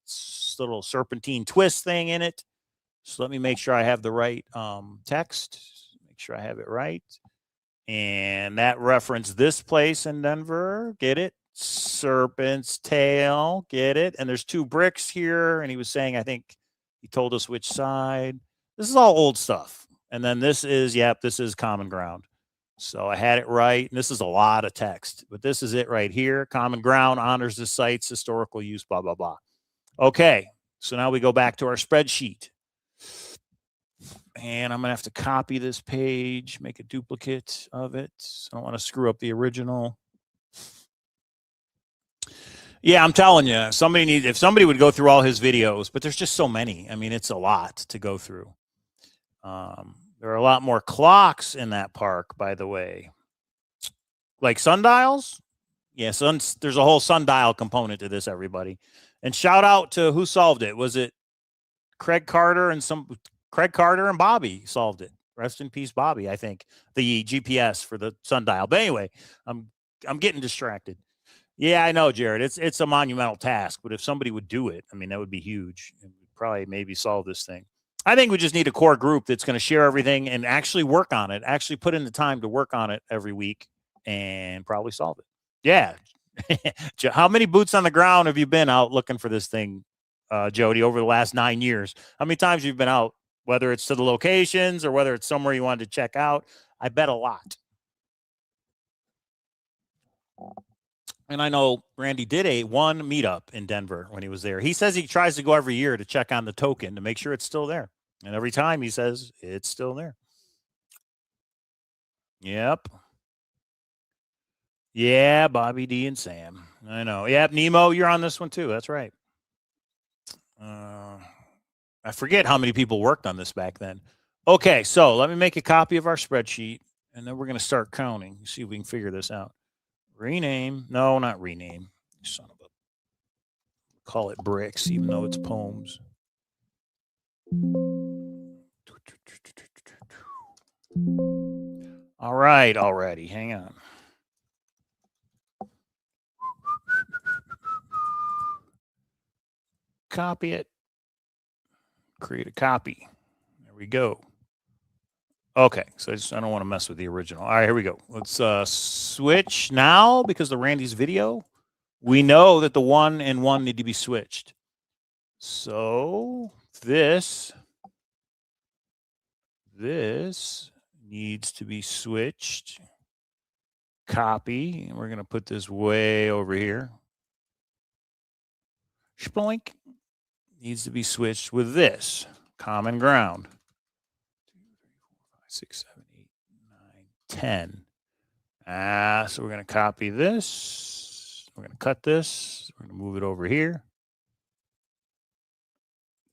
little serpentine twist thing in it. So let me make sure I have the right text. Make sure I have it right. And that referenced this place in Denver. Get it? Serpent's tail. Get it? And there's two bricks here. And he was saying, I think he told us which side. This is all old stuff. And then this is, this is common ground. So I had it right. And this is a lot of text, but this is it right here. Common ground honors the site's historical use, blah, blah, blah. Okay. So now we go back to our spreadsheet. And I'm going to have to copy this page, make a duplicate of it. I don't want to screw up the original. Yeah, I'm telling you, if somebody would go through all his videos, but there's just so many. I mean, it's a lot to go through. There are a lot more clocks in that park, by the way. Like sundials? Yeah, there's a whole sundial component to this, everybody. And shout out to who solved it. Was it Craig Carter and Bobby solved it. Rest in peace, Bobby, I think. The GPS for the sundial. But anyway, I'm getting distracted. Yeah, I know, Jared. It's a monumental task, but if somebody would do it, I mean, that would be huge. And we'd probably maybe solve this thing. I think we just need a core group that's going to share everything and actually work on it, actually put in the time to work on it every week and probably solve it. Yeah. How many boots on the ground have you been out looking for this thing, Jody, over the last 9 years? How many times you've been out, whether it's to the locations or whether it's somewhere you wanted to check out? I bet a lot. And I know Randy did one meetup in Denver when he was there. He says he tries to go every year to check on the token to make sure it's still there. And every time he says it's still there. Yep. Yeah, Bobby D and Sam. I know. Yep, Nemo, you're on this one too. That's right. I forget how many people worked on this back then. Okay, so let me make a copy of our spreadsheet, and then we're going to start counting. See if we can figure this out. Rename. No, not rename. Son of a. Call it bricks, even though it's poems. All right, already. Hang on. Copy it. Create a copy. There we go. Okay, so I don't want to mess with the original. All right, here we go. Let's switch now because the Randy's video. We know that the 1 and 1 need to be switched. So this needs to be switched. Copy. And we're going to put this way over here. Sploink. Needs to be switched with this. Common ground. 2, 3, 4, 5, 6, 7, 8, 9, 10. So we're going to copy this. We're going to cut this. We're going to move it over here.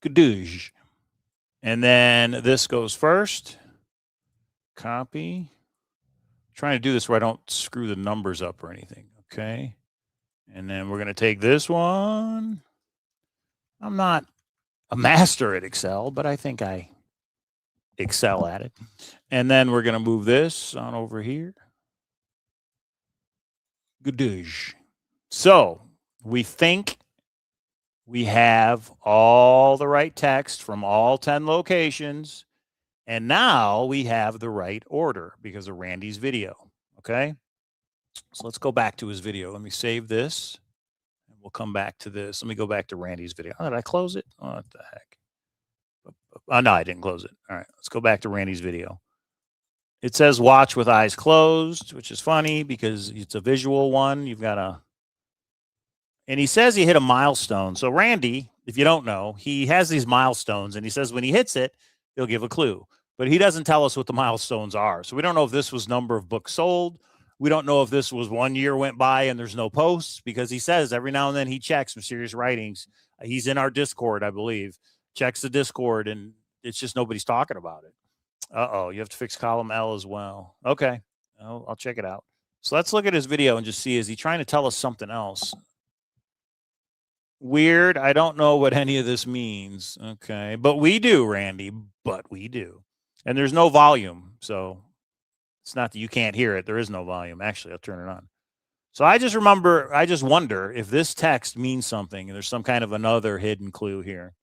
Gadoosh. And then this goes first. Copy. I'm trying to do this where I don't screw the numbers up or anything. Okay. And then we're going to take this one. I'm not a master at Excel, but I think I excel at it. And then we're going to move this on over here. Gadoosh. So we think we have all the right text from all 10 locations. And now we have the right order because of Randy's video. Okay. So let's go back to his video. Let me save this. And we'll come back to this. Let me go back to Randy's video. Oh, did I close it? Oh, what the heck? Oh, no, I didn't close it. All right. Let's go back to Randy's video. It says watch with eyes closed, which is funny because it's a visual one. You've got a... And he says he hit a milestone. So Randy, if you don't know, he has these milestones, and he says when he hits it, he'll give a clue. But he doesn't tell us what the milestones are. So we don't know if this was number of books sold. We don't know if this was 1 year went by and there's no posts, because he says every now and then he checks Mysterious Writings. He's in our Discord, I believe. Checks the Discord, and it's just nobody's talking about it. Uh-oh, you have to fix column L as well. Okay, I'll check it out. So let's look at his video and just see, is he trying to tell us something else? Weird. I don't know what any of this means. Okay. But we do, Randy. But we do. And there's no volume. So it's not that you can't hear it. There is no volume. Actually, I'll turn it on. So I just wonder if this text means something and there's some kind of another hidden clue here.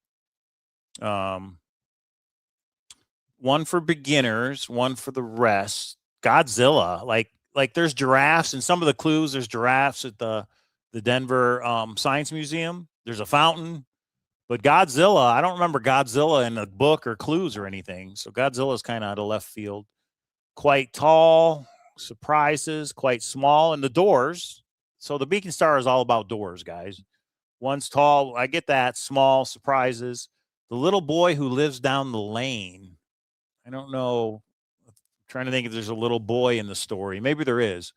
One for beginners, one for the rest. Godzilla. Like there's giraffes in some of the clues. There's giraffes at the Denver Science Museum. There's a fountain. But Godzilla, I don't remember Godzilla in a book or clues or anything. So Godzilla is kind of out of left field. Quite tall, surprises, quite small. And the doors. So the Beacon Star is all about doors, guys. One's tall. I get that. Small, surprises. The little boy who lives down the lane. I don't know. I'm trying to think if there's a little boy in the story. Maybe there is.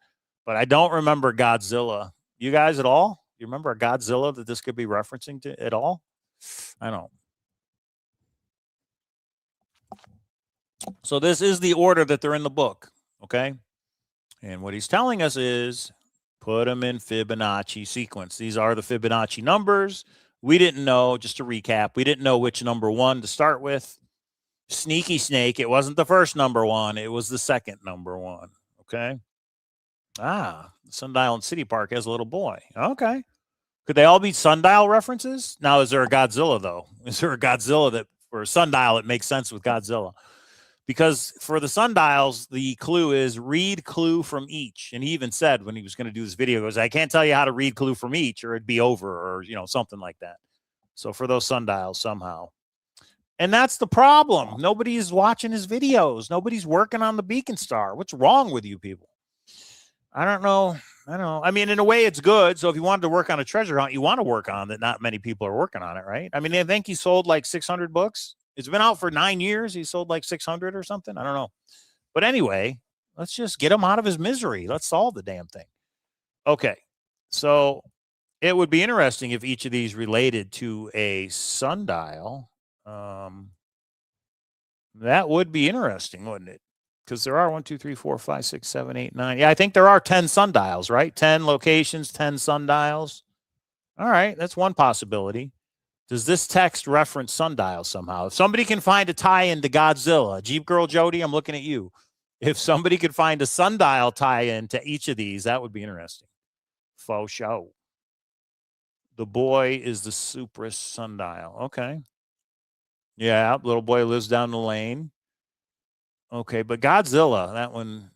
But I don't remember Godzilla. You guys at all? You remember a Godzilla that this could be referencing to at all? I don't. So this is the order that they're in the book, okay? And what he's telling us is put them in Fibonacci sequence. These are the Fibonacci numbers. We didn't know, just to recap, we didn't know which number 1 to start with. Sneaky snake, it wasn't the first number 1. It was the second number 1, okay? Sundial in City Park has a little boy. Okay. Could they all be Sundial references? Now, is there a Godzilla, though? Is there a Godzilla that, for a Sundial, it makes sense with Godzilla? Because for the Sundials, the clue is read clue from each. And he even said when he was going to do this video, he goes, I can't tell you how to read clue from each or it'd be over or, something like that. So for those Sundials, somehow. And that's the problem. Nobody's watching his videos. Nobody's working on the Beacon Star. What's wrong with you people? I don't know. I mean, in a way, it's good. So if you wanted to work on a treasure hunt, you want to work on that. Not many people are working on it, right? I mean, I think he sold like 600 books. It's been out for 9 years. He sold like 600 or something. I don't know. But anyway, let's just get him out of his misery. Let's solve the damn thing. Okay. So It would be interesting if each of these related to a sundial. That would be interesting, wouldn't it? Because there are 1, 2, 3, 4, 5, 6, 7, 8, 9. Yeah, I think there are 10 sundials, right? 10 locations, 10 sundials. All right, that's one possibility. Does this text reference sundials somehow? If somebody can find a tie-in to Godzilla, Jeep Girl Jody, I'm looking at you. If somebody could find a sundial tie-in to each of these, that would be interesting. Faux show. The boy is the super sundial. Okay. Yeah, little boy lives down the lane. Okay, but Godzilla, that one,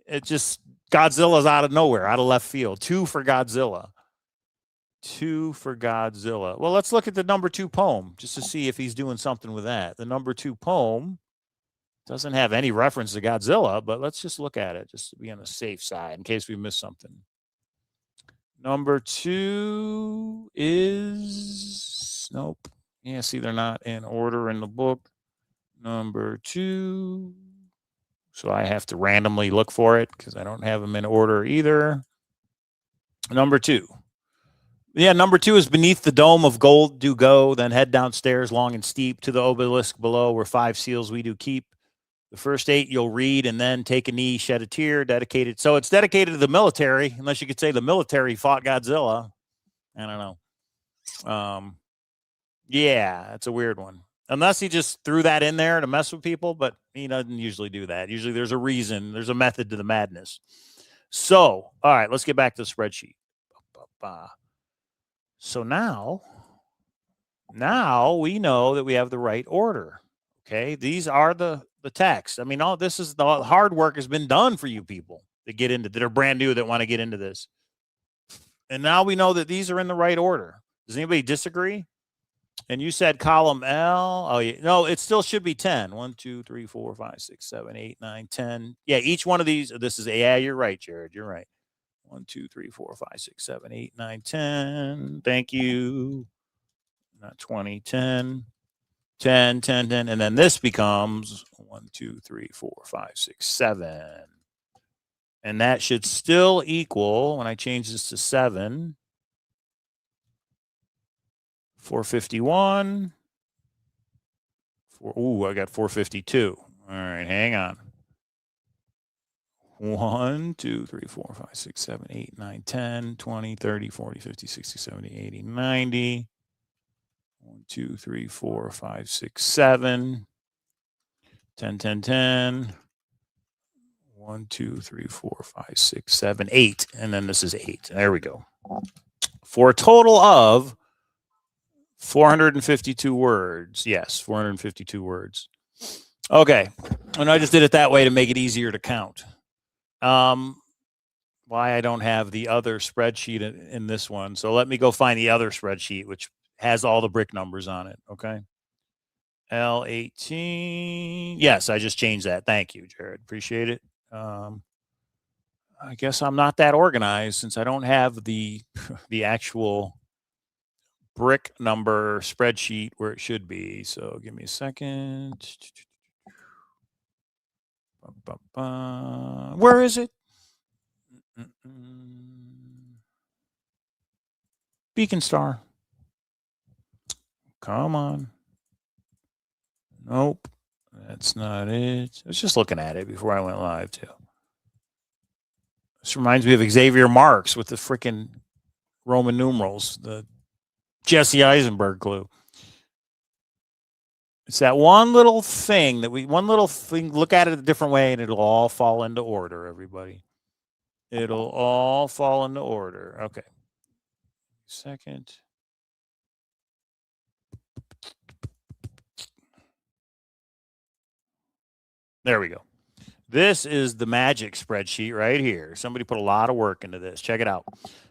it just Godzilla's out of nowhere, out of left field. 2 for Godzilla. 2 for Godzilla. Well, let's look at the number 2 poem just to see if he's doing something with that. The number 2 poem doesn't have any reference to Godzilla, but let's just look at it just to be on the safe side in case we missed something. Number 2 is nope. Yeah, see, they're not in order in the book. Number 2. So I have to randomly look for it because I don't have them in order either. Number 2. Yeah, number 2 is beneath the dome of gold do go, then head downstairs long and steep to the obelisk below where 5 seals we do keep. The first 8 you'll read and then take a knee, shed a tear, dedicated. So it's dedicated to the military, unless you could say the military fought Godzilla. I don't know. Yeah, that's a weird one. Unless he just threw that in there to mess with people, but he doesn't usually do that. Usually there's a reason, there's a method to the madness. So, all right, let's get back to the spreadsheet. So now we know that we have the right order. Okay, these are the text. I mean, all this is the hard work has been done for you people that get into that are brand new that want to get into this. And now we know that these are in the right order. Does anybody disagree? And you said column L. Oh, yeah. No, it still should be 10. 1, 2, 3, 4, 5, 6, 7, 8, 9, 10. Yeah, each one of these. This is, yeah, you're right, Jared. You're right. 1, 2, 3, 4, 5, 6, 7, 8, 9, 10. Thank you. Not 20, 10. 10, 10, 10. And then this becomes 1, 2, 3, 4, 5, 6, 7. And that should still equal, when I change this to 7, 451. Ooh, I got 452. All right, hang on. 1, 2, 3, 4, 5, 6, 7, 8, 9, 10, 20, 30, 40, 50, 60, 70, 80, 90. 1, 2, 3, 4, 5, 6, 7. 10, 10, 10. 1, 2, 3, 4, 5, 6, 7, 8. And then this is 8. There we go. For a total of 452 words. Yes, 452 words. Okay. And I just did it that way to make it easier to count. Why I don't have the other spreadsheet in this one. So let me go find the other spreadsheet, which has all the brick numbers on it. Okay. L18. Yes, I just changed that. Thank you, Jared. Appreciate it. I guess I'm not that organized since I don't have the actual brick number spreadsheet where it should be. So give me a second. Where is it? Beacon Star. Come on. Nope. That's not it. I was just looking at it before I went live, too. This reminds me of Xavier Marks with the freaking Roman numerals, the Jesse Eisenberg clue. It's that one little thing look at it a different way and it'll all fall into order, everybody. It'll all fall into order. Okay. Second. There we go. This is the magic spreadsheet right here. Somebody put a lot of work into this. Check it out.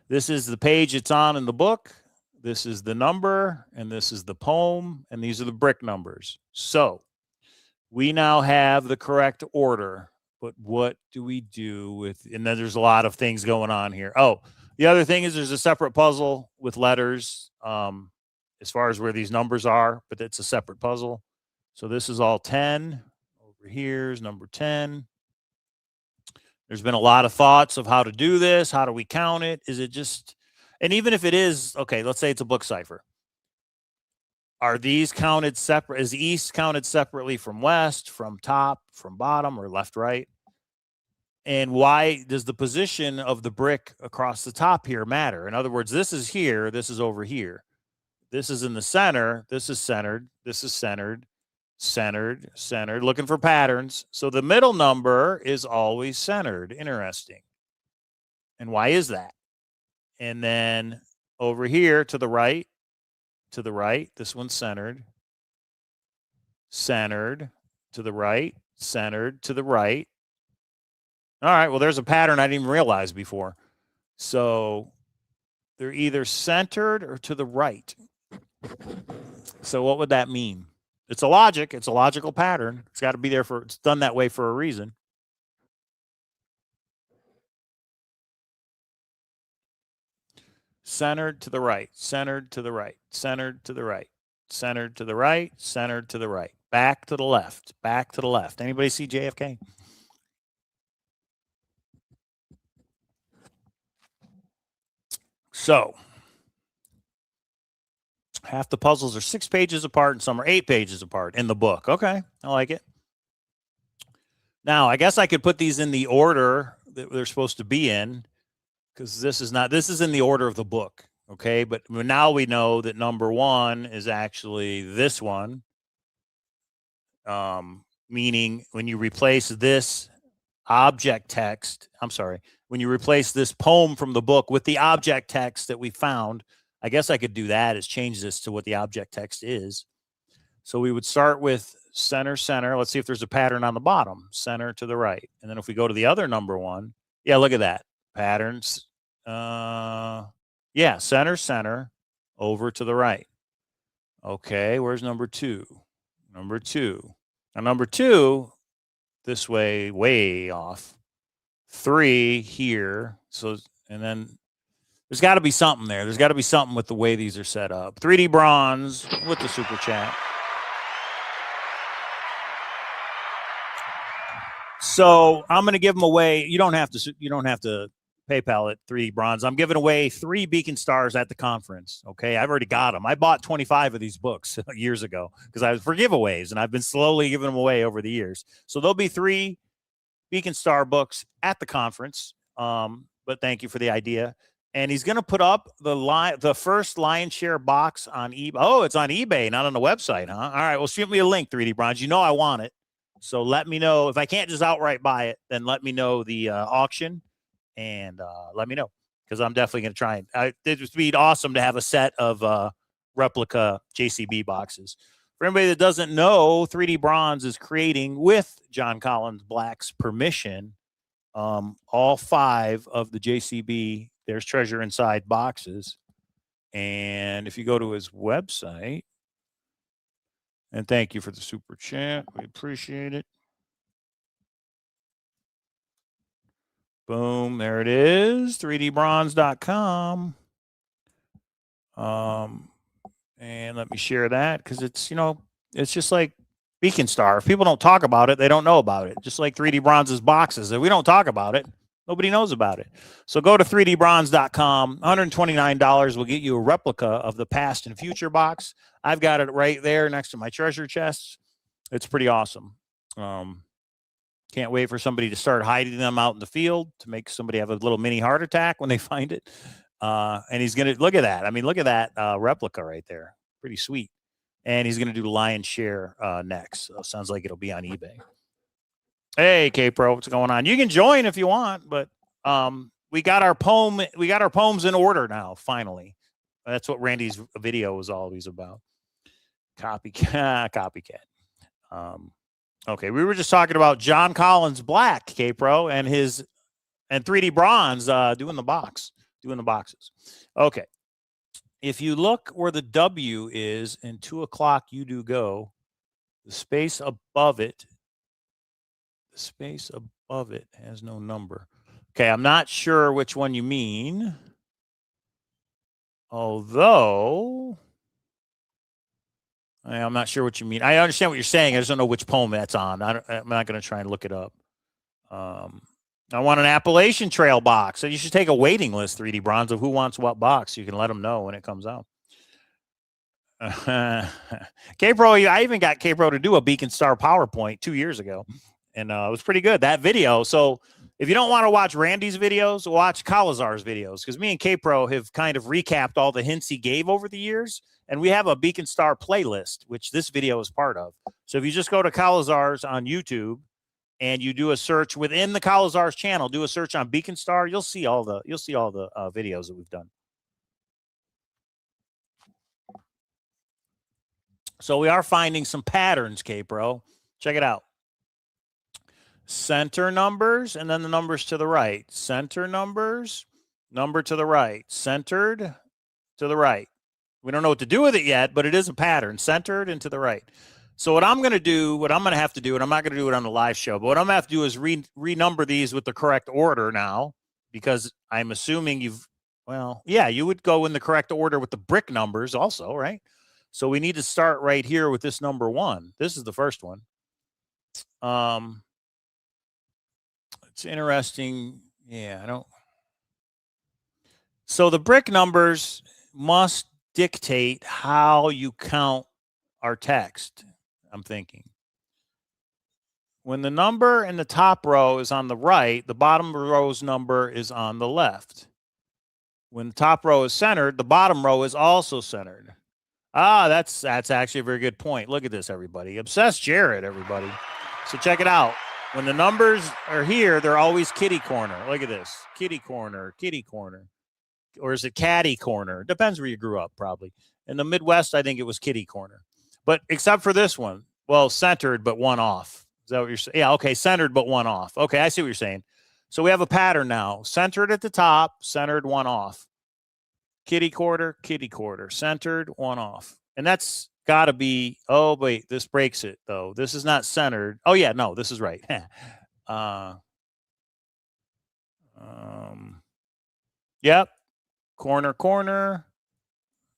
This is the page it's on in the book. This is the number, and this is the poem, and these are the brick numbers. So we now have the correct order, but what do we do with, and then there's a lot of things going on here. Oh, the other thing is there's a separate puzzle with letters as far as where these numbers are, but it's a separate puzzle. So this is all 10. Over here is number 10. There's been a lot of thoughts of how to do this. How do we count it? Is it just, And even if it is, okay, let's say it's a book cipher. Are these counted separate? Is east counted separately from west, from top, from bottom, or left, right? And why does the position of the brick across the top here matter? In other words, this is here, this is over here. This is in the center, this is centered, this is centered, centered, centered, looking for patterns. So the middle number is always centered. Interesting. And why is that? And then over here to the right, this one's centered, centered, to the right, centered, to the right. All right, well, there's a pattern I didn't even realize before. So they're either centered or to the right. So what would that mean? It's a logic. It's a logical pattern. It's got to be there for, it's done that way for a reason. Centered to the right, centered to the right, centered to the right, centered to the right, centered to the right, back to the left, back to the left. Anybody see JFK? So half the puzzles are 6 pages apart and some are 8 pages apart in the book. Okay, I like it. Now, I guess I could put these in the order that they're supposed to be in, because this is in the order of the book. Okay, but now we know that number 1 is actually this one. Meaning when you replace this object text, when you replace this poem from the book with the object text that we found, I guess I could do that is change this to what the object text is. So we would start with center, center. Let's see if there's a pattern on the bottom, center to the right. And then if we go to the other number 1, yeah, look at that. Patterns. Yeah, center, center, over to the right. Okay, where's number 2? Number 2. Now, number 2, this way off. 3 here. So, and then there's got to be something there. There's got to be something with the way these are set up. 3D Bronze with the super chat. So I'm going to give them away. You don't have to PayPal it 3D Bronze. I'm giving away 3 Beacon Stars at the conference. Okay, I've already got them. I bought 25 of these books years ago because I was for giveaways, and I've been slowly giving them away over the years. So there'll be 3 Beacon Star books at the conference. But thank you for the idea. And he's going to put up the first lion's share box on eBay. Oh, it's on eBay, not on the website, huh? All right, well, shoot me a link, 3D Bronze. You know I want it. So let me know. If I can't just outright buy it, then let me know the auction, and let me know, because I'm definitely going to try. It would be awesome to have a set of replica JCB boxes. For anybody that doesn't know, 3D Bronze is creating, with John Collins Black's permission, all 5 of the JCB There's Treasure Inside boxes. And if you go to his website, and thank you for the super chat, we appreciate it. Boom, there it is, 3dbronze.com. And let me share that, because it's, it's just like Beacon Star. If people don't talk about it, they don't know about it. Just like 3D Bronze's boxes. If we don't talk about it, nobody knows about it. So go to 3dbronze.com. $129 will get you a replica of the past and future box. I've got it right there next to my treasure chest. It's pretty awesome. Can't wait for somebody to start hiding them out in the field to make somebody have a little mini heart attack when they find it. And he's going to look at that. I mean, look at that replica right there. Pretty sweet. And he's going to do the lion's share next. So it sounds like it'll be on eBay. Hey, K-Pro, what's going on? You can join if you want, but we got our poems in order now, finally. That's what Randy's video was always about. Copycat. Okay, we were just talking about John Collins Black, K-Pro, and 3D Bronze doing the boxes. Okay. If you look where the W is in 2 o'clock, you do go, the space above it has no number. Okay, I'm not sure which one you mean. Although, I'm not sure what you mean. I understand what you're saying. I just don't know which poem that's on. I'm not going to try and look it up. I want an Appalachian Trail box. So you should take a waiting list, 3D Bronze, of who wants what box. You can let them know when it comes out. K-Pro, I even got K-Pro to do a Beacon Star PowerPoint 2 years ago, and it was pretty good, that video. So if you don't want to watch Randy's videos, watch Cowlazars videos, because me and K-Pro have kind of recapped all the hints he gave over the years, and we have a Beacon Star playlist, which this video is part of. So if you just go to Cowlazars on YouTube and you do a search within the Cowlazars channel, do a search on Beacon Star, you'll see all the videos that we've done. So we are finding some patterns, K-Pro. Check it out. Center numbers, and then the numbers to the right. Center numbers, number to the right. Centered to the right. We don't know what to do with it yet, but it is a pattern. Centered and to the right. So what I'm going to do, what I'm going to have to do, and I'm not going to do it on the live show, but what I'm going to have to do is renumber these with the correct order now, because I'm assuming you've, well, yeah, you would go in the correct order with the brick numbers also, right? So we need to start right here with this number 1. This is the first one. It's interesting. Yeah, I don't. So the brick numbers must dictate how you count our text, I'm thinking. When the number in the top row is on the right, the bottom row's number is on the left. When the top row is centered, the bottom row is also centered. Ah, that's actually a very good point. Look at this, everybody. Obsessed Jared, everybody. So check it out. When the numbers are here, they're always kitty corner. Look at this. Kitty corner, kitty corner. Or is it caddy corner? Depends where you grew up, probably. In the Midwest, I think it was kitty corner. But except for this one, well, centered but one off. Is that what you're saying? Yeah, okay, centered but one off. Okay, I see what you're saying. So we have a pattern now. Centered at the top, centered, one off. Kitty quarter, centered, one off. And that's got to be, oh, wait, this breaks it, though. This is not centered. Oh, yeah, no, this is right. Yep. Corner, corner.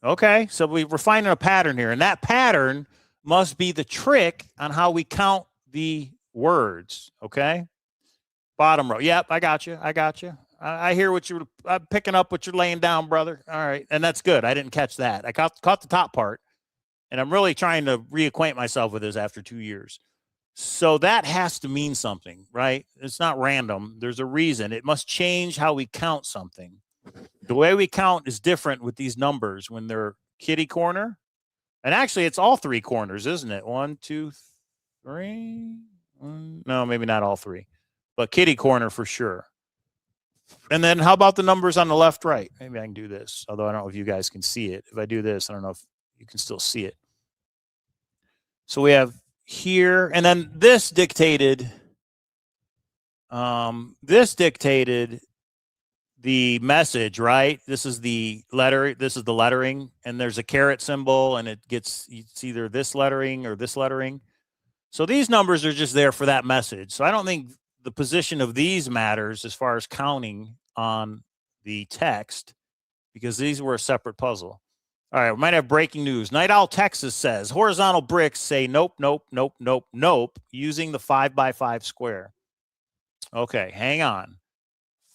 Okay, so we're finding a pattern here. And that pattern must be the trick on how we count the words, okay? Bottom row. Yep, I got you. I hear what you're picking up, what you're laying down, brother. All right. And that's good. I didn't catch that. I caught the top part. And I'm really trying to reacquaint myself with this after 2 years. So that has to mean something, right? It's not random. There's a reason. It must change how we count something. The way we count is different with these numbers when they're kitty corner. And actually, it's all 3 corners, isn't it? 1, 2, 3. No, maybe not all 3. But kitty corner for sure. And then how about the numbers on the left, right? Maybe I can do this, although I don't know if you guys can see it. If I do this, I don't know if you can still see it. So we have here, and then this dictated the message, right? This is the letter, this is the lettering, and there's a caret symbol, and it's either this lettering or this lettering. So these numbers are just there for that message. So I don't think the position of these matters as far as counting on the text, because these were a separate puzzle. All right, we might have breaking news. Night Owl Texas says horizontal bricks say nope, nope, nope, nope, nope, using the 5x5 square. Okay, hang on.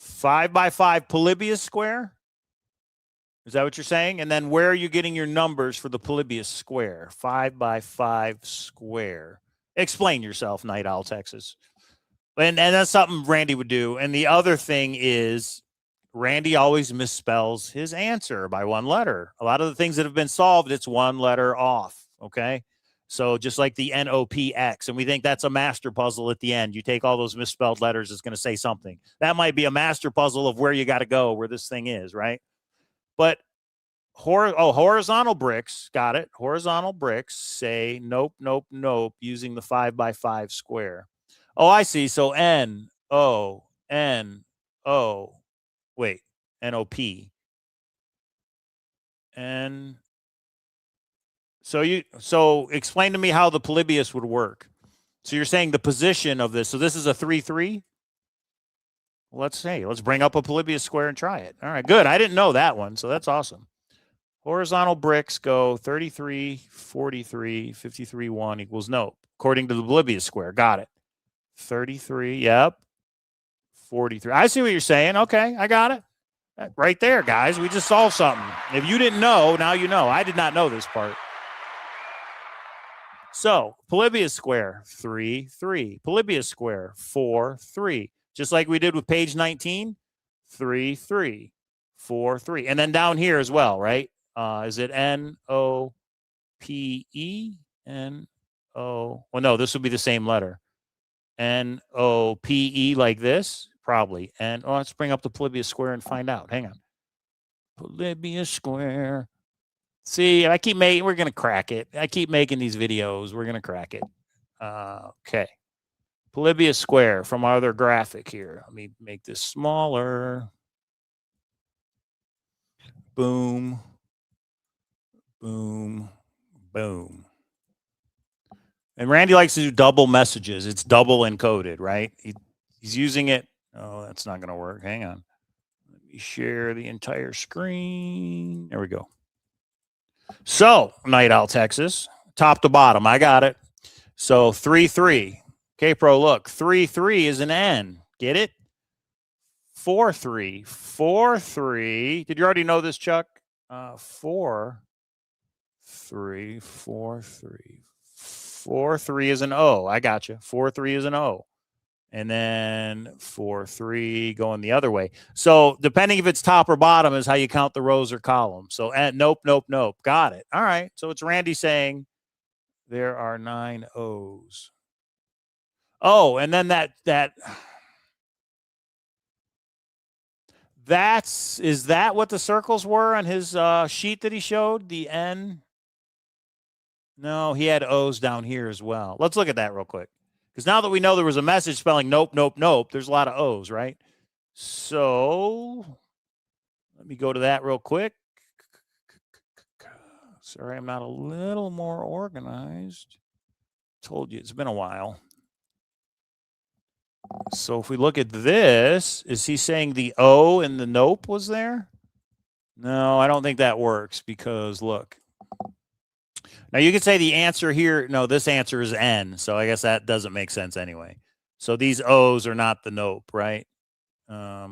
5x5 Polybius square? Is that what you're saying? And then where are you getting your numbers for the Polybius square? 5x5 square. Explain yourself, Night Owl Texas. And that's something Randy would do. And the other thing is Randy always misspells his answer by 1 letter. A lot of the things that have been solved, it's 1 letter off, okay? So just like the NOPX, and we think that's a master puzzle at the end. You take all those misspelled letters, it's going to say something. That might be a master puzzle of where you got to go, where this thing is, right? But horizontal bricks, got it. Horizontal bricks say nope, nope, nope, using the 5x5 square. Oh, I see. So N-O, N-O, wait, N-O-P. And so explain to me how the Polybius would work. So you're saying the position of this. So this is a 3-3? Well, let's bring up a Polybius square and try it. All right, good. I didn't know that one, so that's awesome. Horizontal bricks go 33, 43, 53, 1 equals nope, according to the Polybius square. Got it. 33, yep. 43. I see what you're saying. Okay, I got it. Right there, guys. We just solved something. If you didn't know, now you know. I did not know this part. So, Polybius square, 3, 3. Polybius square, 4, 3. Just like we did with page 19, 3, 3, 4, 3. And then down here as well, right? Is it N-O-P-E? N-O. Well, no, this would be the same letter. N-O-P-E like this? Probably. And let's bring up the Polybius square and find out. Hang on. Polybius square. See, I keep making, we're going to crack it. I keep making these videos. We're going to crack it. Okay. Polybius square from our other graphic here. Let me make this smaller. Boom. Boom. Boom. And Randy likes to do double messages. It's double encoded, right? He's using it. Oh, that's not going to work. Hang on. Let me share the entire screen. There we go. So, Night Owl, Texas, top to bottom. I got it. So, 3, 3. Okay, Pro, look. 3, 3 is an N. Get it? 4, 3. 4, 3. Did you already know this, Chuck? 4, 3, 4, 3. 4, 3 is an O. I got you. 4, 3 is an O. And then 4, 3 going the other way. So depending if it's top or bottom is how you count the rows or columns. So nope, nope, nope. Got it. All right. So it's Randy saying there are 9 O's. Oh, and then is that what the circles were on his sheet that he showed? The N? No, he had O's down here as well. Let's look at that real quick. Because now that we know there was a message spelling nope, nope, nope, there's a lot of O's, right? So let me go to that real quick. Sorry, I'm not a little more organized. Told you, it's been a while. So if we look at this, is he saying the O in the nope was there? No, I don't think that works because look. Now, you could say the answer here, no, this answer is N. So I guess that doesn't make sense anyway. So these O's are not the nope, right? All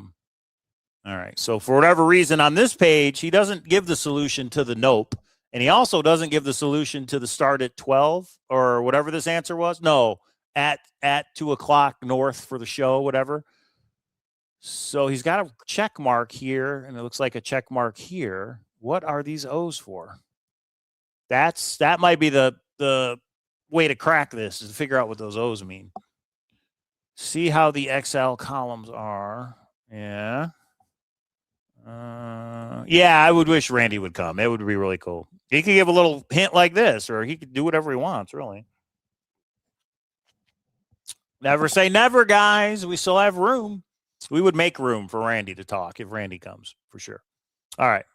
right. So for whatever reason on this page, he doesn't give the solution to the nope. And he also doesn't give the solution to the start at 12 or whatever this answer was. No, at 2 o'clock north for the show, whatever. So he's got a check mark here, and it looks like a check mark here. What are these O's for? That might be the way to crack this, is to figure out what those O's mean. See how the XL columns are. Yeah. Yeah, I would wish Randy would come. It would be really cool. He could give a little hint like this, or he could do whatever he wants, really. Never say never, guys. We still have room. We would make room for Randy to talk if Randy comes, for sure. All right.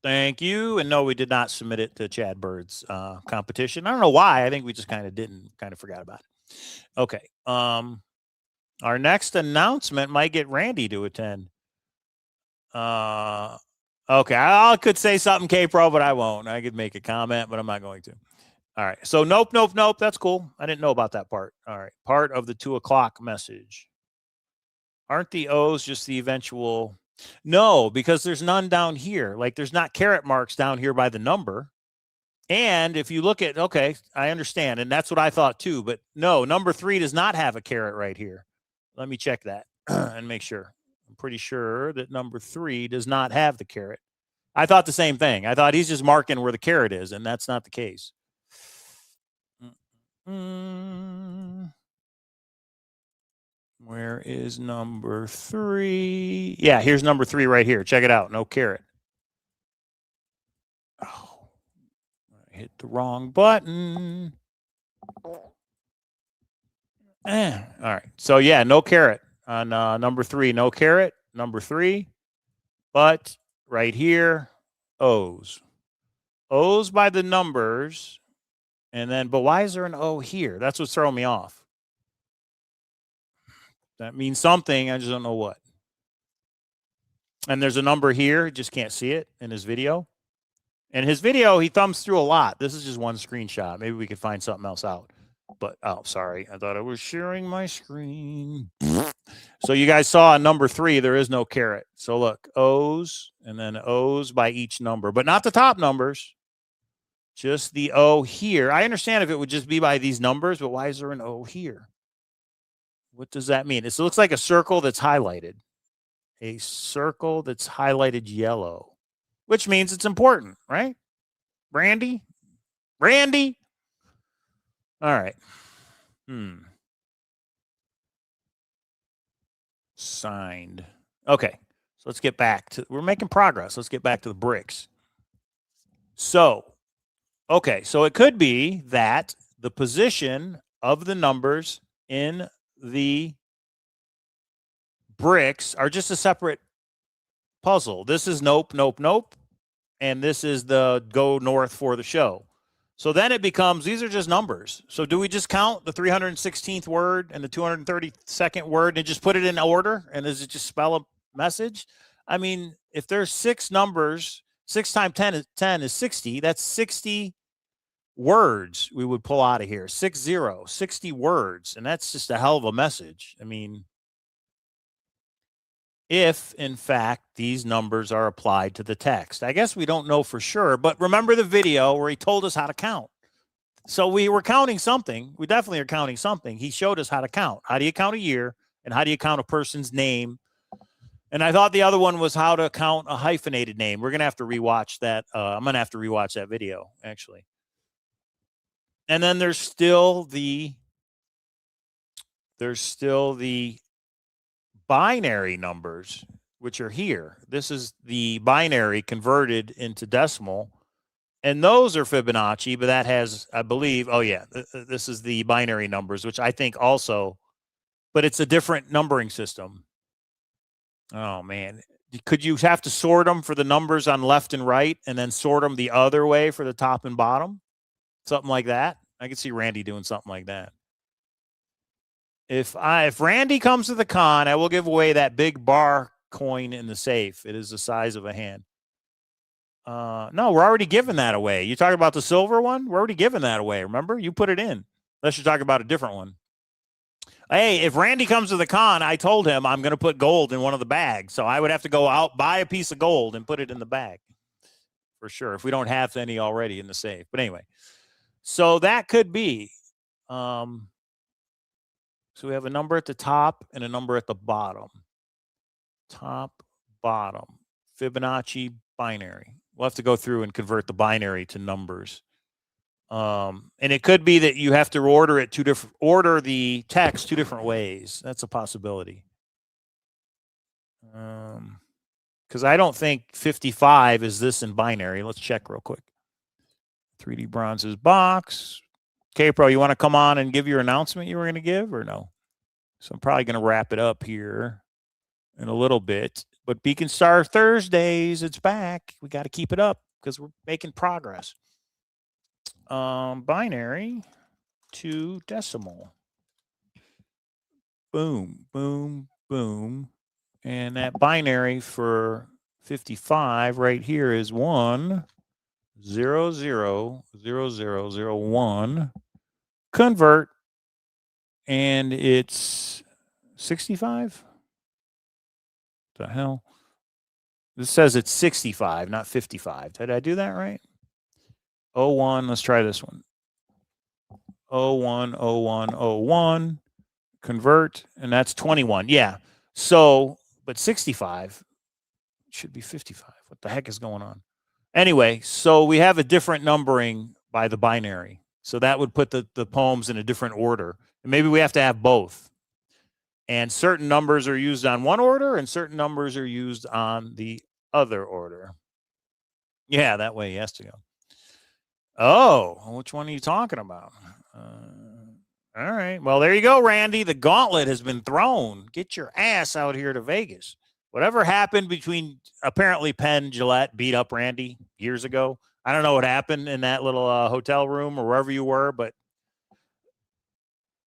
Thank you. And no, we did not submit it to Chad Bird's competition. I don't know why. I think we just kind of forgot about it. Okay. Our next announcement might get Randy to attend. Okay. I could say something, K-Pro, but I won't. I could make a comment, but I'm not going to. All right. So nope, nope, nope. That's cool. I didn't know about that part. All right. Part of the 2 o'clock message. Aren't the O's just the eventual? No, because there's none down here. Like there's not caret marks down here by the number. And if you look at, okay, I understand. And that's what I thought too. But no, number 3 does not have a caret right here. Let me check that and make sure. I'm pretty sure that number 3 does not have the caret. I thought the same thing. I thought he's just marking where the caret is, and that's not the case. Where is number 3? Yeah, here's number 3 right here. Check it out. No caret. Oh, I hit the wrong button. All right. So, yeah, no caret on number 3. No caret. Number 3. But right here, O's. O's by the numbers. And then, but why is there an O here? That's what's throwing me off. That means something. I just don't know what. And there's a number here. Just can't see it in his video. In his video, he thumbs through a lot. This is just one screenshot. Maybe we could find something else out. But, oh, sorry. I thought I was sharing my screen. So you guys saw on number 3, there is no caret. So look, O's and then O's by each number, but not the top numbers. Just the O here. I understand if it would just be by these numbers, but why is there an O here? What does that mean? It looks like a circle that's highlighted. A circle that's highlighted yellow, which means it's important, right? Randy? Randy? All right. Signed. Okay. So let's get back to, we're making progress. Let's get back to the bricks. So, okay. So it could be that the position of the numbers in the bricks are just a separate puzzle. This is nope, nope, nope. And this is the go north for the show. So then it becomes, these are just numbers. So do we just count the 316th word and the 232nd word and just put it in order? And does it just spell a message? I mean, if there's 6 numbers, 6 times 10 is 60. That's 60 words we would pull out of here. 60 words. And that's just a hell of a message. I mean, if in fact these numbers are applied to the text. I guess we don't know for sure, but remember the video where he told us how to count. So we were counting something. We definitely are counting something. He showed us how to count. How do you count a year? And how do you count a person's name? And I thought the other one was how to count a hyphenated name. We're going to have to rewatch that. I'm going to have to rewatch that video, actually. And then there's still the binary numbers, which are here. This is the binary converted into decimal. And those are Fibonacci, but that has, I believe, oh yeah, this is the binary numbers, which I think also, but it's a different numbering system. Oh man. Could you have to sort them for the numbers on left and right and then sort them the other way for the top and bottom? Something like that. I could see Randy doing something like that. If Randy comes to the con, I will give away that big bar coin in the safe. It is the size of a hand. No, we're already giving that away. You talking about the silver one? We're already giving that away. Remember? You put it in. Unless you're talking about a different one. Hey, if Randy comes to the con, I told him I'm going to put gold in one of the bags. So I would have to go out, buy a piece of gold, and put it in the bag. For sure. If we don't have any already in the safe. But anyway. So that could be. So we have a number at the top and a number at the bottom. Top, bottom. Fibonacci binary. We'll have to go through and convert the binary to numbers. And it could be that you have to order the text 2 different ways. That's a possibility. Because I don't think 55 is this in binary. Let's check real quick. 3D Bronze's box. K-Pro, you want to come on and give your announcement you were going to give or no? So I'm probably going to wrap it up here in a little bit. But Beacon Star Thursdays, it's back. We got to keep it up because we're making progress. Binary to decimal. Boom, boom, boom. And that binary for 55 right here is 1, 0, 0, 0, 0, 0, 1. Convert. And it's 65. The hell? This says it's 65, not 55. Did I do that right? 01. Let's try this one. 01, 01, 01. Convert. And that's 21. Yeah. So, but 65 should be 55. What the heck is going on? Anyway, so we have a different numbering by the binary. So that would put the poems in a different order. And maybe we have to have both. And certain numbers are used on one order and certain numbers are used on the other order. Yeah, that way he has to go. Oh, which one are you talking about? All right. Well, there you go, Randy. The gauntlet has been thrown. Get your ass out here to Vegas. Whatever happened between, apparently Penn Jillette beat up Randy years ago. I don't know what happened in that little hotel room or wherever you were, but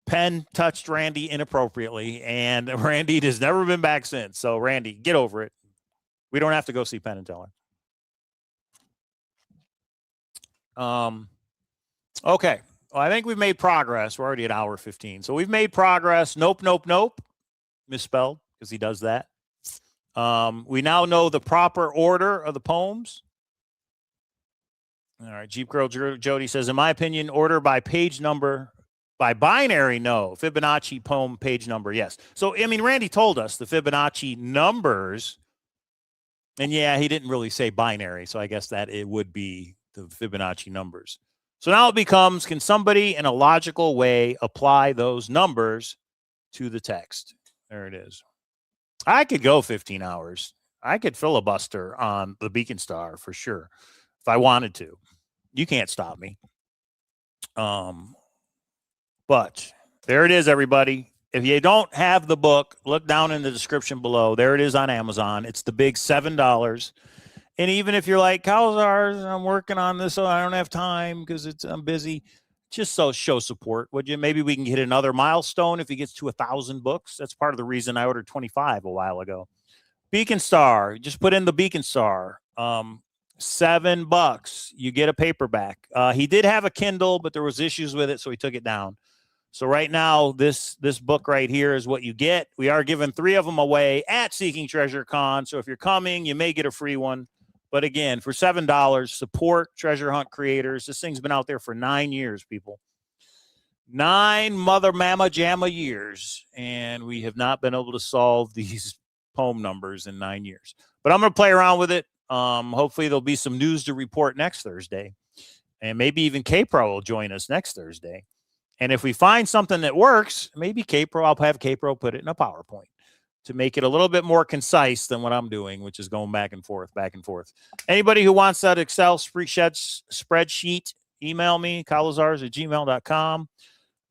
Penn touched Randy inappropriately, and Randy has never been back since. So, Randy, get over it. We don't have to go see Penn and Teller. Okay. Well, I think we've made progress. We're already at hour 15. So we've made progress. Nope, nope, nope. misspelled because he does that. We now know the proper order of the poems. All right. Jeep Girl Jody says, in my opinion, order by page number, by binary, no. Fibonacci poem page number, yes. So, I mean, Randy told us the Fibonacci numbers, and yeah, he didn't really say binary, so I guess that it would be the Fibonacci numbers. So now it becomes, can somebody in a logical way apply those numbers to the text? There it is. I could go 15 hours. I could filibuster on the Beacon Star for sure if I wanted to. You can't stop me. But there it is, everybody. If you don't have the book, look down in the description below. There it is on Amazon. It's the big $7. And even if you're like, Cowlazars, I'm working on this, so I don't have time because I'm busy. Just so show support, would you? Maybe we can hit another milestone if he gets to 1,000 books. That's part of the reason I ordered 25 a while ago. Beacon Star, just put in the Beacon Star. $7. You get a paperback. He did have a Kindle, but there was issues with it, so he took it down. So right now, this book right here is what you get. We are giving 3 of them away at Seeking Treasure Con. So if you're coming, you may get a free one. But again, for $7, support treasure hunt creators. This thing's been out there for 9 years, people. 9 mother mamma jamma years. And we have not been able to solve these poem numbers in 9 years. But I'm going to play around with it. Hopefully there'll be some news to report next Thursday. And maybe even K-Pro will join us next Thursday. And if we find something that works, maybe K-Pro, I'll have K-Pro put it in a PowerPoint to make it a little bit more concise than what I'm doing, which is going back and forth, back and forth. Anybody who wants that Excel spreadsheet, email me, cowlazars@gmail.com.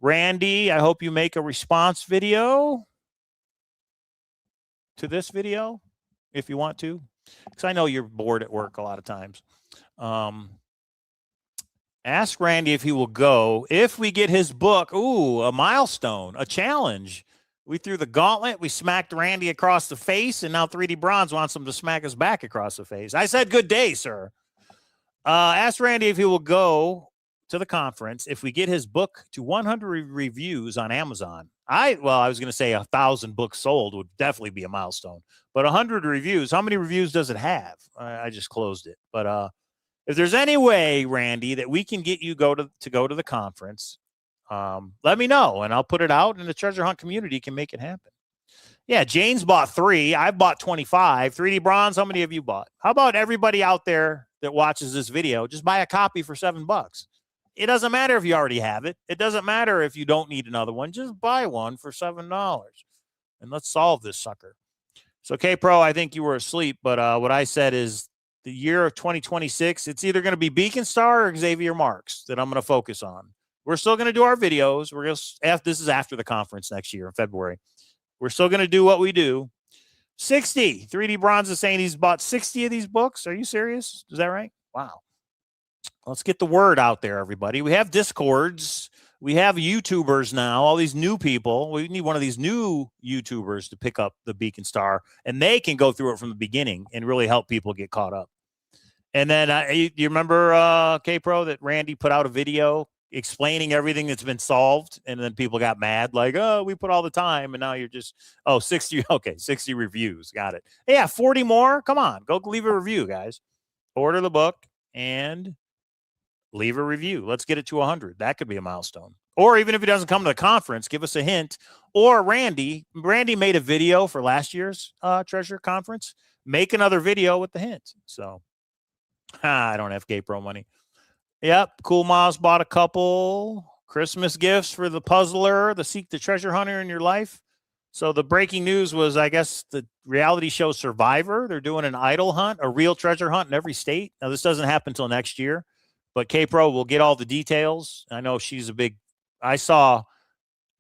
Randy, I hope you make a response video to this video if you want to, because I know you're bored at work a lot of times. Ask Randy if he will go. If we get his book, ooh, a milestone, a challenge. We threw the gauntlet. We smacked Randy across the face, and now 3D Bronze wants him to smack us back across the face. I said, good day, sir. Ask Randy if he will go to the conference if we get his book to 100 reviews on Amazon. I was going to say 1,000 books sold would definitely be a milestone. But 100 reviews, how many reviews does it have? I just closed it. But if there's any way, Randy, that we can get you to go to the conference, let me know, and I'll put it out, and the treasure hunt community can make it happen. Yeah, Jane's bought 3. I've bought 25. 3D Bronze, how many of you bought? How about everybody out there that watches this video, just buy a copy for $7. It doesn't matter if you already have it. It doesn't matter if you don't need another one. Just buy one for $7, and let's solve this sucker. So, K-Pro, I think you were asleep, but what I said is the year of 2026, it's either going to be Beacon Star or Xavier Marks that I'm going to focus on. We're still going to do our videos. We're going to, this is after the conference next year in February. We're still going to do what we do. 60. 3D Bronze is saying he's bought 60 of these books. Are you serious? Is that right? Wow. Let's get the word out there, everybody. We have Discords. We have YouTubers now, all these new people. We need one of these new YouTubers to pick up the Beacon Star, and they can go through it from the beginning and really help people get caught up. And then you remember, K-Pro, that Randy put out a video explaining everything that's been solved, and then people got mad, like, oh, we put all the time, and now you're just, 60, okay, 60 reviews, got it. Yeah, 40 more, come on, go leave a review, guys. Order the book and leave a review. Let's get it to 100. That could be a milestone. Or even if he doesn't come to the conference, give us a hint. Or Randy made a video for last year's Treasure Conference. Make another video with the hint. So, I don't have K-Pro money. Yep, Cool Moms bought a couple Christmas gifts for the puzzler, the Seek the Treasure Hunter in your life. So the breaking news was, I guess, the reality show Survivor. They're doing an idol hunt, a real treasure hunt in every state. Now, this doesn't happen until next year, but K-Pro will get all the details. I know she's I saw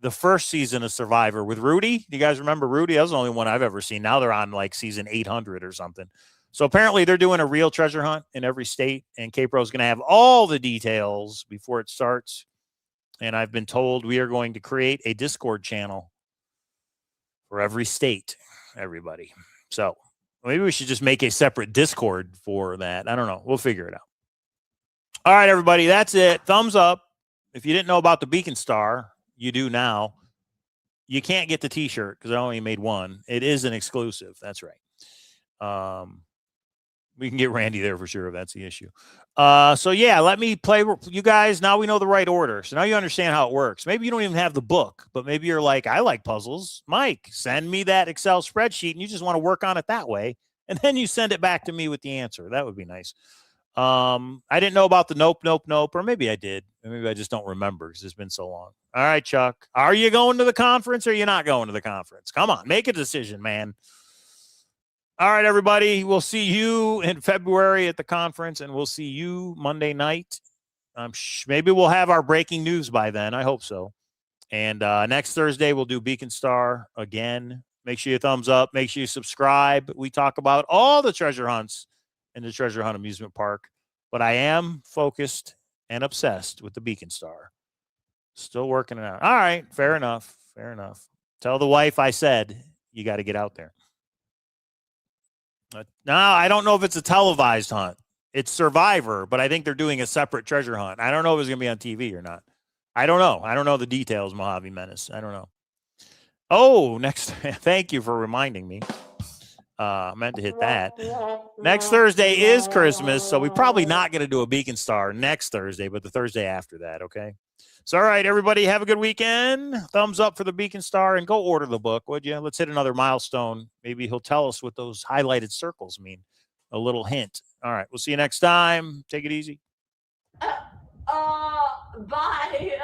the first season of Survivor with Rudy. Do you guys remember Rudy? That was the only one I've ever seen. Now they're on like season 800 or something. So apparently they're doing a real treasure hunt in every state, and K-Pro is going to have all the details before it starts. And I've been told we are going to create a Discord channel for every state, everybody. So maybe we should just make a separate Discord for that. I don't know. We'll figure it out. All right, everybody. That's it. Thumbs up. If you didn't know about the Beacon Star, you do now. You can't get the T-shirt because I only made one. It is an exclusive. That's right. We can get Randy there for sure if that's the issue. So yeah, let me play you guys. Now we know the right order. So now you understand how it works. Maybe you don't even have the book, but maybe you're like, I like puzzles. Mike, send me that Excel spreadsheet and you just want to work on it that way. And then you send it back to me with the answer. That would be nice. I didn't know about the nope, or maybe I did. Maybe I just don't remember because it's been so long. All right, Chuck. Are you going to the conference or are you not going to the conference? Come on, make a decision, man. All right, everybody. We'll see you in February at the conference, and we'll see you Monday night. Maybe we'll have our breaking news by then. I hope so. And next Thursday, we'll do Beacon Star again. Make sure you thumbs up. Make sure you subscribe. We talk about all the treasure hunts in the Treasure Hunt Amusement Park. But I am focused and obsessed with the Beacon Star. Still working it out. All right. Fair enough. Tell the wife I said you got to get out there. No, I don't know if it's a televised hunt. It's Survivor, but I think they're doing a separate treasure hunt. I don't know if it's going to be on TV or not. I don't know. I don't know the details, Mojave Menace. I don't know. Oh, next. Thank you for reminding me. I meant to hit that. Next Thursday is Christmas, so we're probably not going to do a Beacon Star next Thursday, but the Thursday after that, okay? So, all right, everybody, have a good weekend. Thumbs up for the Beacon Star, and go order the book, would you? Let's hit another milestone. Maybe he'll tell us what those highlighted circles mean. A little hint. All right, we'll see you next time. Take it easy. Bye.